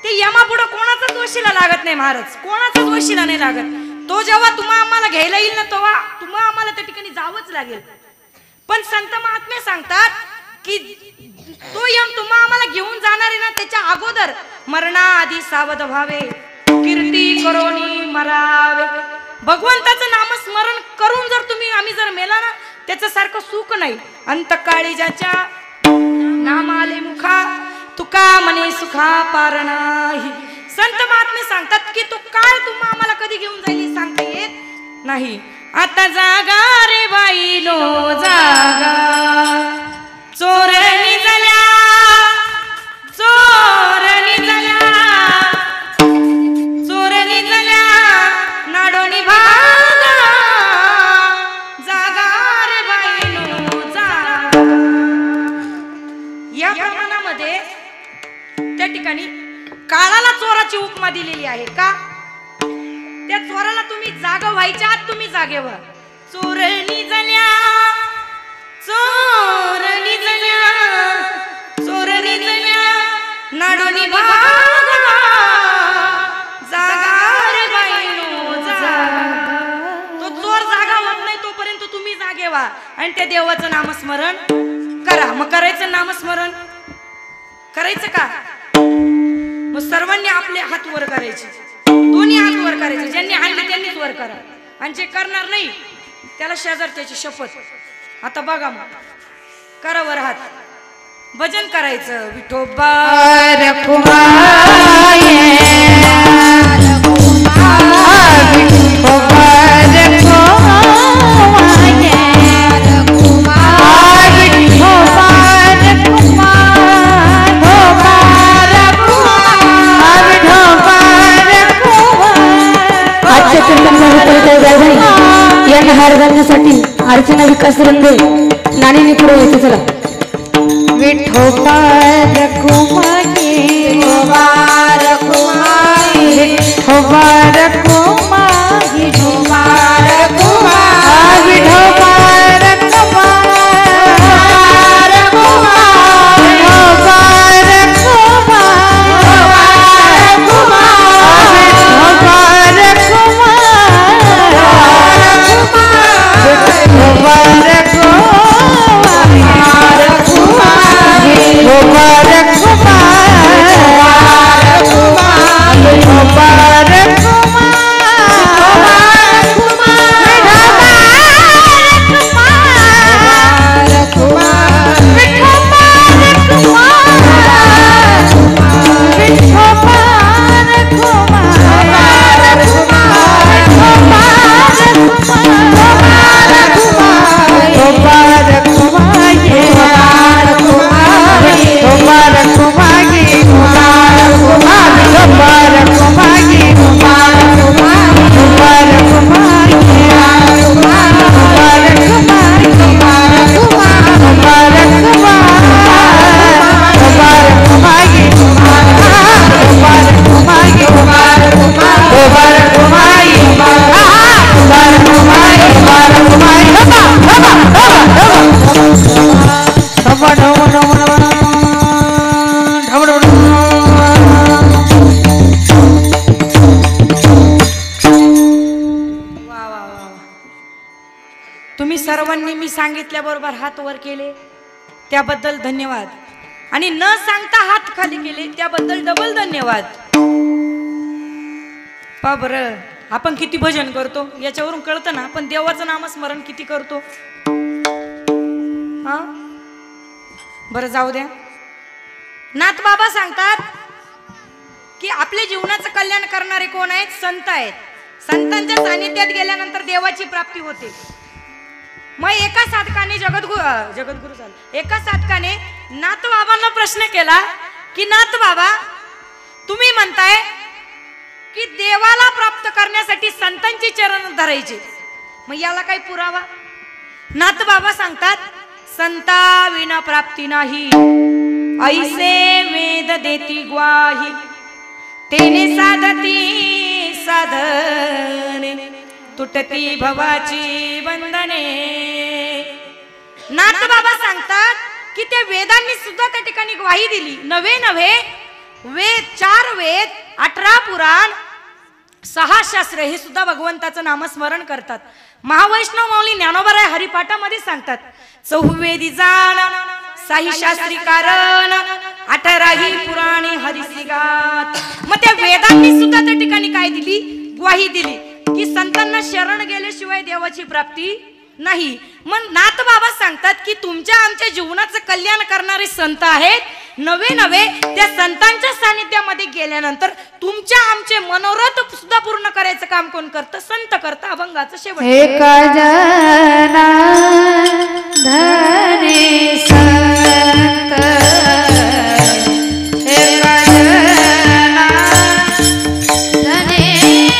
ते यमापुढं कोणाचाच वशिला लागत नाही महाराज. कोणाचाच वशिला नाही लागत. तो जेव्हा तुम्हा आम्हाला घ्यायला येईल ना तेव्हा तुम्हा आम्हाला त्या ठिकाणी जावंच लागेल. पण संत महात्मे सांगतात की तो यम तुम्हा आम्हाला घेऊन जाणार आहे ना त्याच्या अगोदर मरणाआधी सावध व्हावे. कीर्ती करोनी मरावे. भगवंताचं नामस्मरण करून जर तुम्ही आम्ही जर मेला ना त्याचं सारखं सुख नाही. अंतकाळी ज्याच्या नाम आले मुखा तुका म्हणे सुखा पार नाही. संत महात्मे सांगतात की तो काळ तुम्हा आम्हाला कधी घेऊन जाईल सांगता येत नाही. आता जागा रे बाई नो जागा चोरणी झाल्या चोरणी झाल्या चोरणी झाल्या नाडोनी भागा जागा रे बाई नो जागा. या प्रमाणामध्ये त्या ठिकाणी काळाला चोराची उपमा दिलेली आहे का? त्या चोराला तुम्ही जागा व्हायच्या आत तुम्ही जागे व्हा. चोरणी झाल्या चोरणी झाल्या चोरणी झाल्या नाडोनी भागा जागा रे बाईनो जागा. तो चोर जागा होत नाही तोपर्यंत तुम्ही जागे व्हा आणि त्या देवाचं नामस्मरण करा. मग करायचं नामस्मरण करायचं का? मग सर्वांनी आपले हात वर करायचे. दोन्ही हात वर करायचे. ज्यांनी आणले त्यांनीच वर करा आणि जे करणार नाही त्याला शेजारच्याची शपथ. आता बघा मग करा वर हात. भजन करायचं. विठोबा यांना हार घालण्यासाठी अर्चना विकास रंगे नाणी पुढे येते. चला विठोबार कुमारी विठोबार कुमारी विठोबार कुमारी विठोबार कुमारी विठोबार कुमार सर्वांनी मी सांगितल्याबरोबर हात वर केले त्याबद्दल धन्यवाद, आणि न सांगता हात खाली केले त्याबद्दल डबल धन्यवाद. पा बरं, आपण किती भजन करतो याच्यावरून कळतं ना आपण देवाचं नामस्मरण किती करतो. हा बरं, जाऊ द्या. नाथ बाबा सांगतात की आपल्या जीवनाचं कल्याण करणारे कोण आहेत? संत आहेत. संतांच्या सानिध्यात गेल्यानंतर देवाची प्राप्ती होते. मग एका साधकाने जगद्गुरु झालं. एका साधकाने नाथ बाबांना प्रश्न केला की नाथ बाबा, तुम्ही म्हणताय की देवाला प्राप्त करण्यासाठी संतांची चरण धरायचे, मग याला काही पुरावा? नाथ बाबा सांगतात, संता विना प्राप्ती नाही, ऐसे वेद देती ग्वाही, तेने साधती साधने, तुटती भवाची बंधने. नाथ बाबा सांगतात की त्या वेदांनी सुद्धा त्या ठिकाणी ग्वाही दिली. नवे वेद, 4 वेद, 18 पुराण, 6 शास्त्र हे सुद्धा भगवंताचं नामस्मरण करतात. महावैष्णव माऊली ज्ञानोबा हरिपाठामध्ये सांगतात, 4वेदी जाण, 6 शास्त्री कारण, 18 पुराणी हरिसी गात. मग त्या वेदांनी सुद्धा त्या ठिकाणी काय दिली? ग्वाही दिली की संतांना शरण गेल्याशिवाय देवाची प्राप्ती नाही. मग नाथ बाबा सांगतात की तुमच्या आमच्या जीवनाचं कल्याण करणारे संत आहेत. नवे त्या संतांच्या सानिध्यामध्ये गेल्यानंतर तुमच्या आमचे मनोरथ सुद्धा पूर्ण करायचं काम कोण करतं? संत करतं. अभंगाचं शेवट. एका जना धने संत, एका जना धने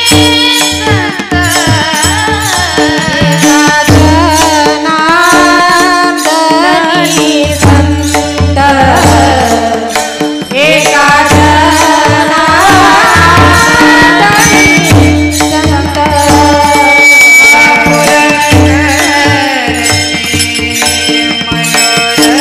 संत, एका जना धनी संत, एका जना धनी संत, मनोरथ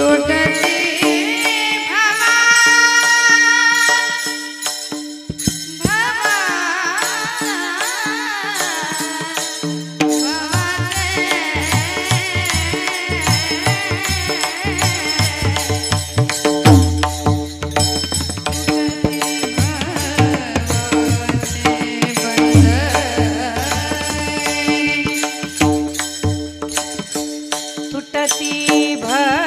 तुटती भवा तुटती भवाचे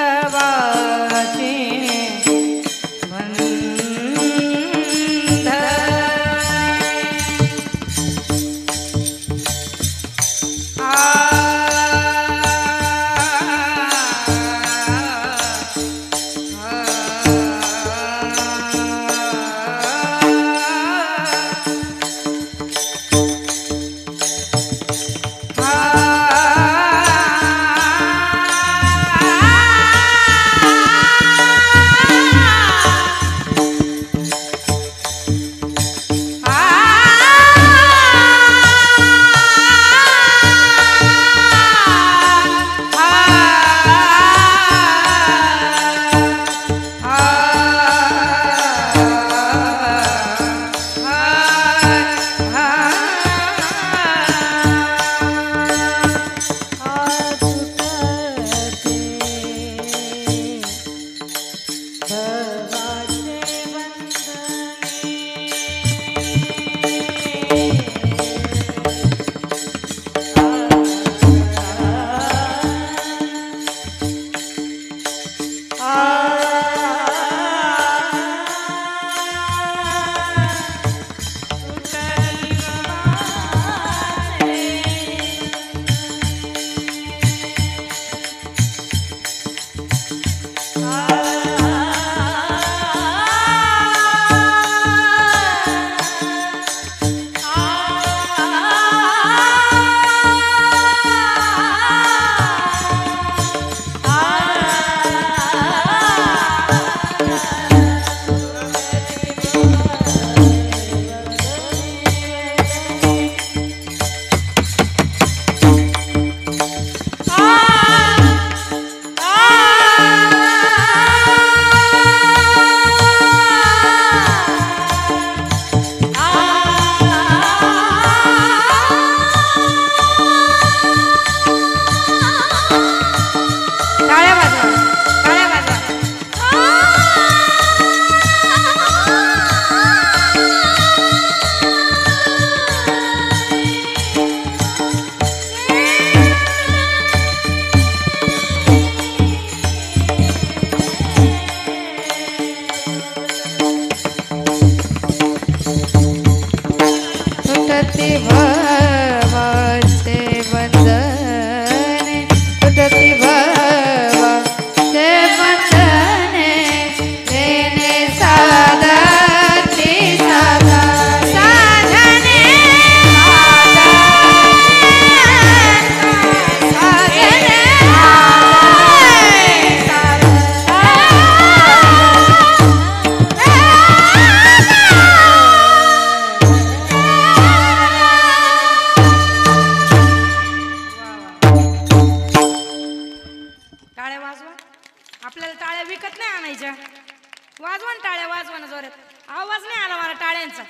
वाजवा टाळ्या, वाजवा ना जोरात. आवाज नाही आला मला टाळ्यांचा.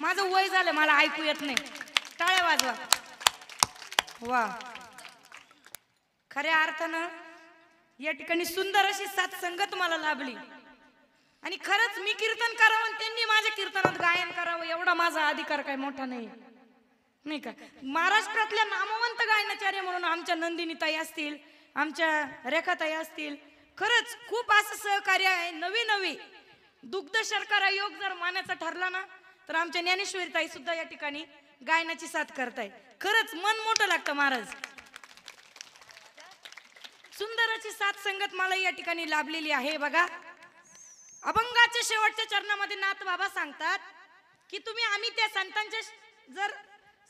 माझं वय झालं, मला ऐकू येत नाही. टाळ्या वाजवा. वा, खऱ्या अर्थानं या ठिकाणी सुंदर अशी सात संगत मला लाभली. आणि खरंच मी कीर्तन करावं आणि त्यांनी माझ्या कीर्तनात गायन करावं एवढा माझा अधिकार काय मोठा नाही, नाही का. महाराष्ट्रातल्या नामवंत गायनाचार्य म्हणून आमच्या नंदिनीताई असतील, आमच्या रेखाताई असतील, खरंच खूप असं सहकार्य आहे. नवी नवी दुग्ध शर्करा योग जर मानायचा ठरला ना, तर आमच्या ज्ञानेश्वरीताई सुद्धा या ठिकाणी गायनाची साथ करताय. खरंच मन मोठं लागतं महाराज. सुंदराची साथ संगत मला या ठिकाणी लाभलेली आहे. बघा, अभंगाच्या शेवटच्या चरणामध्ये नाथ बाबा सांगतात की तुम्ही आम्ही त्या संतांच्या जर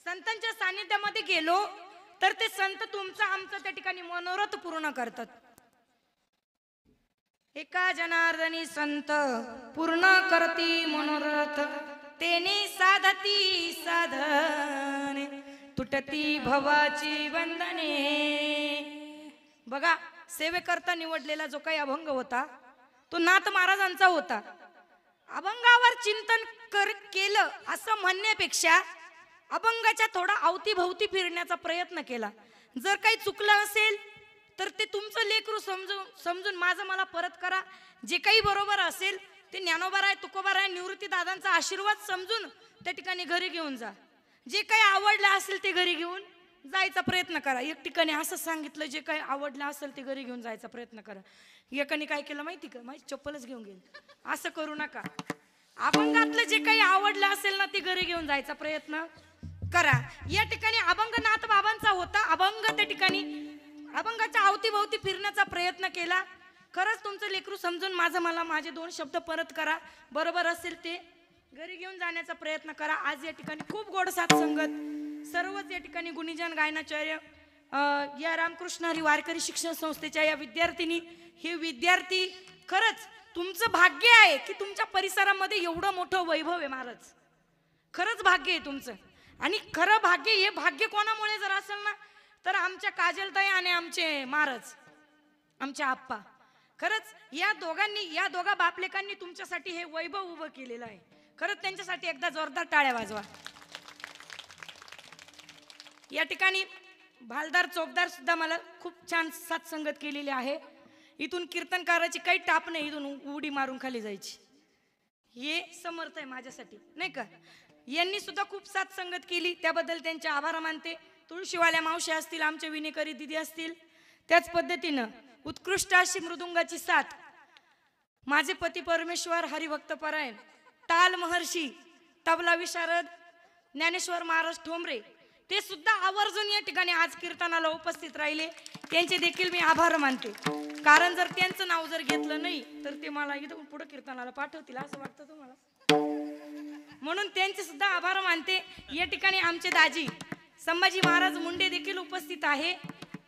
संतांच्या सानिध्यामध्ये गेलो तर ते संत तुमचं आमचं त्या ठिकाणी मनोरथ पूर्ण करतात. एका जनार्दनी संत पूर्ण करती मनोरथ, तेने साधती साधने, तुटती भवाची बंधने. बघा, सेवेकरता निवडलेला जो काही अभंग होता तो नाथ महाराजांचा होता. अभंगावर चिंतन केलं असं म्हणण्यापेक्षा अभंगाच्या थोडा अवतीभवती फिरण्याचा प्रयत्न केला. जर काही चुकलं असेल तर ते तुमचं लेकरू समजून माझं मला परत करा. जे काही बरोबर असेल ते ज्ञानोबाराय तुकोबाराय निवृत्ती दादांचा आशीर्वाद समजून त्या ठिकाणी घरी घेऊन जा. जे काही आवडलं असेल ते घरी घेऊन जायचा प्रयत्न करा. एक ठिकाणी असं सांगितलं जे काही आवडलं असेल ते घरी घेऊन जायचा प्रयत्न करा. एकाने काय केलं माहिती का, माझी चप्पलच घेऊन गेली. असं करू नका. अभंगातलं जे काही आवडलं असेल ना ते घरी घेऊन जायचा प्रयत्न करा. या ठिकाणी अभंग नाथ बाबांचा होता. अभंग त्या ठिकाणी अभंगाच्या अवतीभवती फिरण्याचा प्रयत्न केला. खरंच तुमचं लेकरू समजून माझं मला माझे 2 शब्द परत करा. बरोबर असेल ते घरी घेऊन जाण्याचा प्रयत्न करा. आज या ठिकाणी खूप गोड साथ संगत सर्वच या ठिकाणी गुणीजन गायनाचार्य या रामकृष्ण हरी वारकरी शिक्षण संस्थेच्या या विद्यार्थिनी, हे विद्यार्थी, खरंच तुमचं भाग्य आहे की तुमच्या परिसरामध्ये एवढं मोठं वैभव आहे महाराज. खरंच भाग्य आहे तुमचं. आणि खरं भाग्य, हे भाग्य कोणामुळे जर असेल ना तर आमच्या काजलताई आणि आमचे महाराज, आमच्या आप्पा. खरंच या दोघा बापलेकांनी तुमच्यासाठी हे वैभव उभं केलेलं आहे. खरंच त्यांच्यासाठी एकदा जोरदार टाळ्या वाजवा. या ठिकाणी भालदार चौकदार सुद्धा मला खूप छान साथ संगत केलेली आहे. इथून कीर्तनकाराची काही टाप नाही, इथून उडी मारून खाली जायची. हे समर्थ आहे माझ्यासाठी, नाही का. यांनी सुद्धा खूप साथ संगत केली, त्याबद्दल त्यांचे आभार मानते. तुळशीवाल्या मावशी असतील, आमचे विनेकरी दिदी असतील, त्याच पद्धतीनं उत्कृष्ट अशी मृदुंगाची साथ माझे पती परमेश्वर हरिभक्त परायण ताल महर्षी तबला विशारद ज्ञानेश्वर महाराज ठोंबरे, ते सुद्धा आवर्जून या ठिकाणी आज कीर्तनाला उपस्थित राहिले. त्यांचे देखील मी आभार मानते. कारण जर त्यांचं नाव जर घेतलं नाही तर ते मला इथून पुढे कीर्तनाला पाठवतील असं वाटतं तुम्हाला, म्हणून त्यांचे सुद्धा आभार मानते. या ठिकाणी आमचे दाजी संभाजी महाराज मुंडे देखील उपस्थित आहे.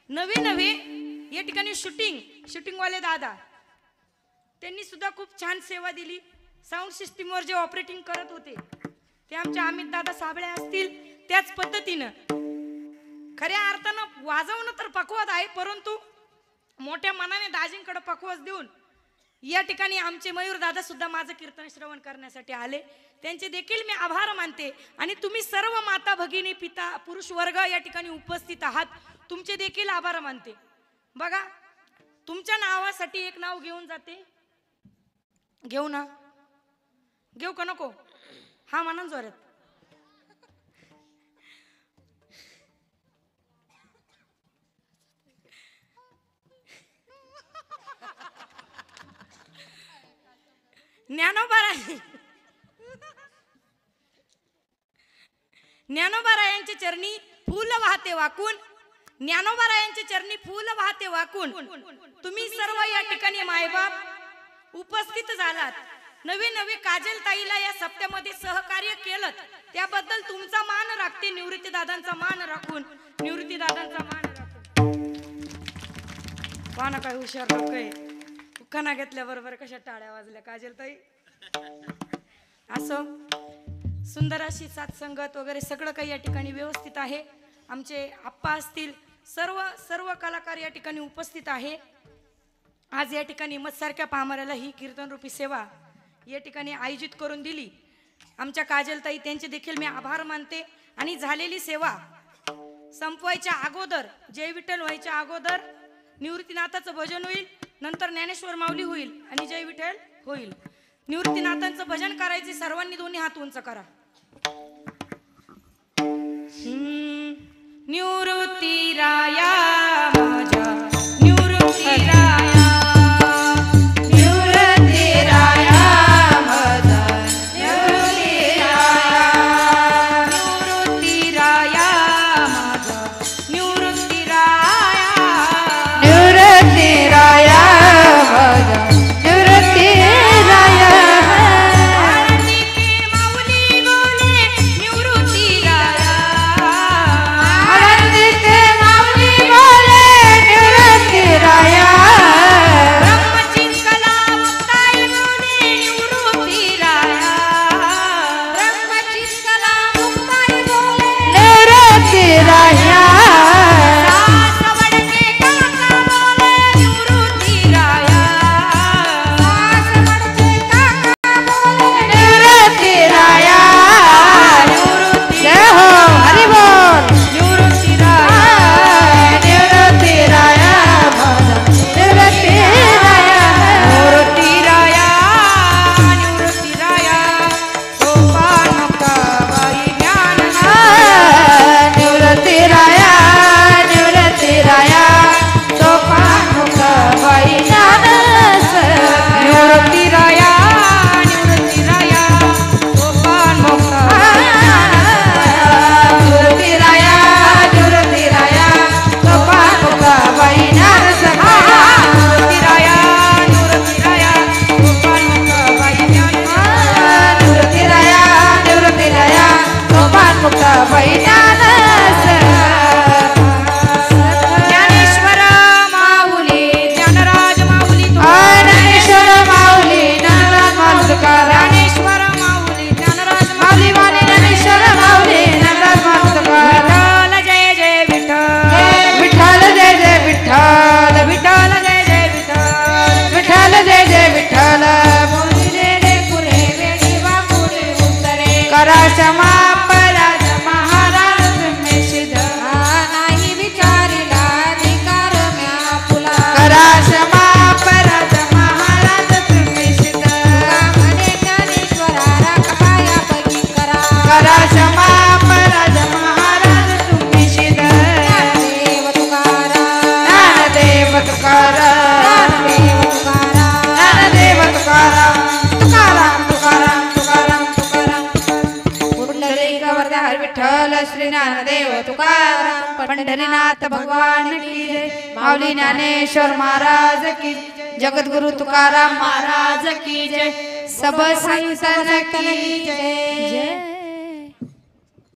नवे या ठिकाणी शूटिंगवाले दादा, त्यांनी सुद्धा खूप छान सेवा दिली. साऊंड सिस्टीमवर जे ऑपरेटिंग करत होते ते आमचे अमित दादा साबळे असतील. त्याच पद्धतीनं खऱ्या अर्थानं वाजवणं तर पक्वाद आहे, परंतु मोठ्या मनाने दाजींकडे पक्वास देऊन या ठिकाणी आमचे मयूर दादा सुद्धा माझं कीर्तन श्रवण करण्यासाठी आले. त्यांचे देखील मी आभार मानते. आणि तुम्ही सर्व माता भगिनी पिता पुरुष वर्ग या ठिकाणी उपस्थित आहात, तुमचे देखील आभार मानते. बघा, तुमच्या नावासाठी एक नाव घेऊन जाते. घेऊ ना, घेऊ का नको? हा म्हणा जोरात. ज्ञानोबारायांच्या चरणी फूल वाहते वाकून, ज्ञानोबारायांच्या चरणी फूल वाहते वाकून तुम्ही सर्व या ठिकाणी मायबाप उपस्थित झालात. नवे काजलताईला या सप्त्यामध्ये सहकार्य केलं त्याबद्दल तुमचा मान राखते. निवृत्ती दादांचा मान राखून, निवृत्ती दादांचा मान राखून. पाना काय हुशार लोक आहे. उखाणा घेतल्याबरोबर कशा टाळ्या वाजल्या काजलताई. असं सुंदर अशी साथ संगत वगैरे सगळं काही या ठिकाणी व्यवस्थित आहे. आमचे आप्पा असतील, सर्व कलाकार या ठिकाणी उपस्थित आहे. आज या ठिकाणी मत्सारख्या पामराला ही कीर्तनरूपी सेवा या ठिकाणी आयोजित करून दिली आमच्या काजलताई, त्यांचे देखील मी आभार मानते. आणि झालेली सेवा संपवायच्या अगोदर, जय विठ्ठल व्हायच्या अगोदर निवृत्तीनाथाचं भजन होईल, नंतर ज्ञानेश्वर माऊली होईल आणि जय विठ्ठल होईल. निवृत्तीनाथांचं भजन करायचे. सर्वांनी दोन्ही हात उंच करा. निवृत्ती राया माझ्या, निवृत्ती राया, निवृत्ती राया माझा, निवृत्ती राया, निवृत्ती राया माझा, निवृत्ती राया, निवृत्ती राया माझा, निवृत्ती राया. आरती के माऊली बोले निवृत्ती राया, आरती के माऊली क्षमा पराज महाराज तुम्ही सिद्ध नाही विचारिला अधिकार म्या फुला करा क्षमा पराज महाराज तुम्ही सिद्ध म्हणे ज्ञानेश्वरा राखाया पगी करा करा क्षमा पराज महाराज तुम्ही सिद्ध ज्ञानदेव तुकाराम ज्ञानदेव तुकाराम ज्ञानदेव तुकाराम ज्ञानदेव तुकाराम तुकाराम तुकाराम तुकाराम तुकाराम पुंडलिक वरदार विठ्ठल श्री ज्ञानदेव तुकाराम पंढरीनाथ भगवान की जय माऊली ज्ञानेश्वर महाराज की जगद्गुरु तुकाराम महाराज की जय सब संतन की जय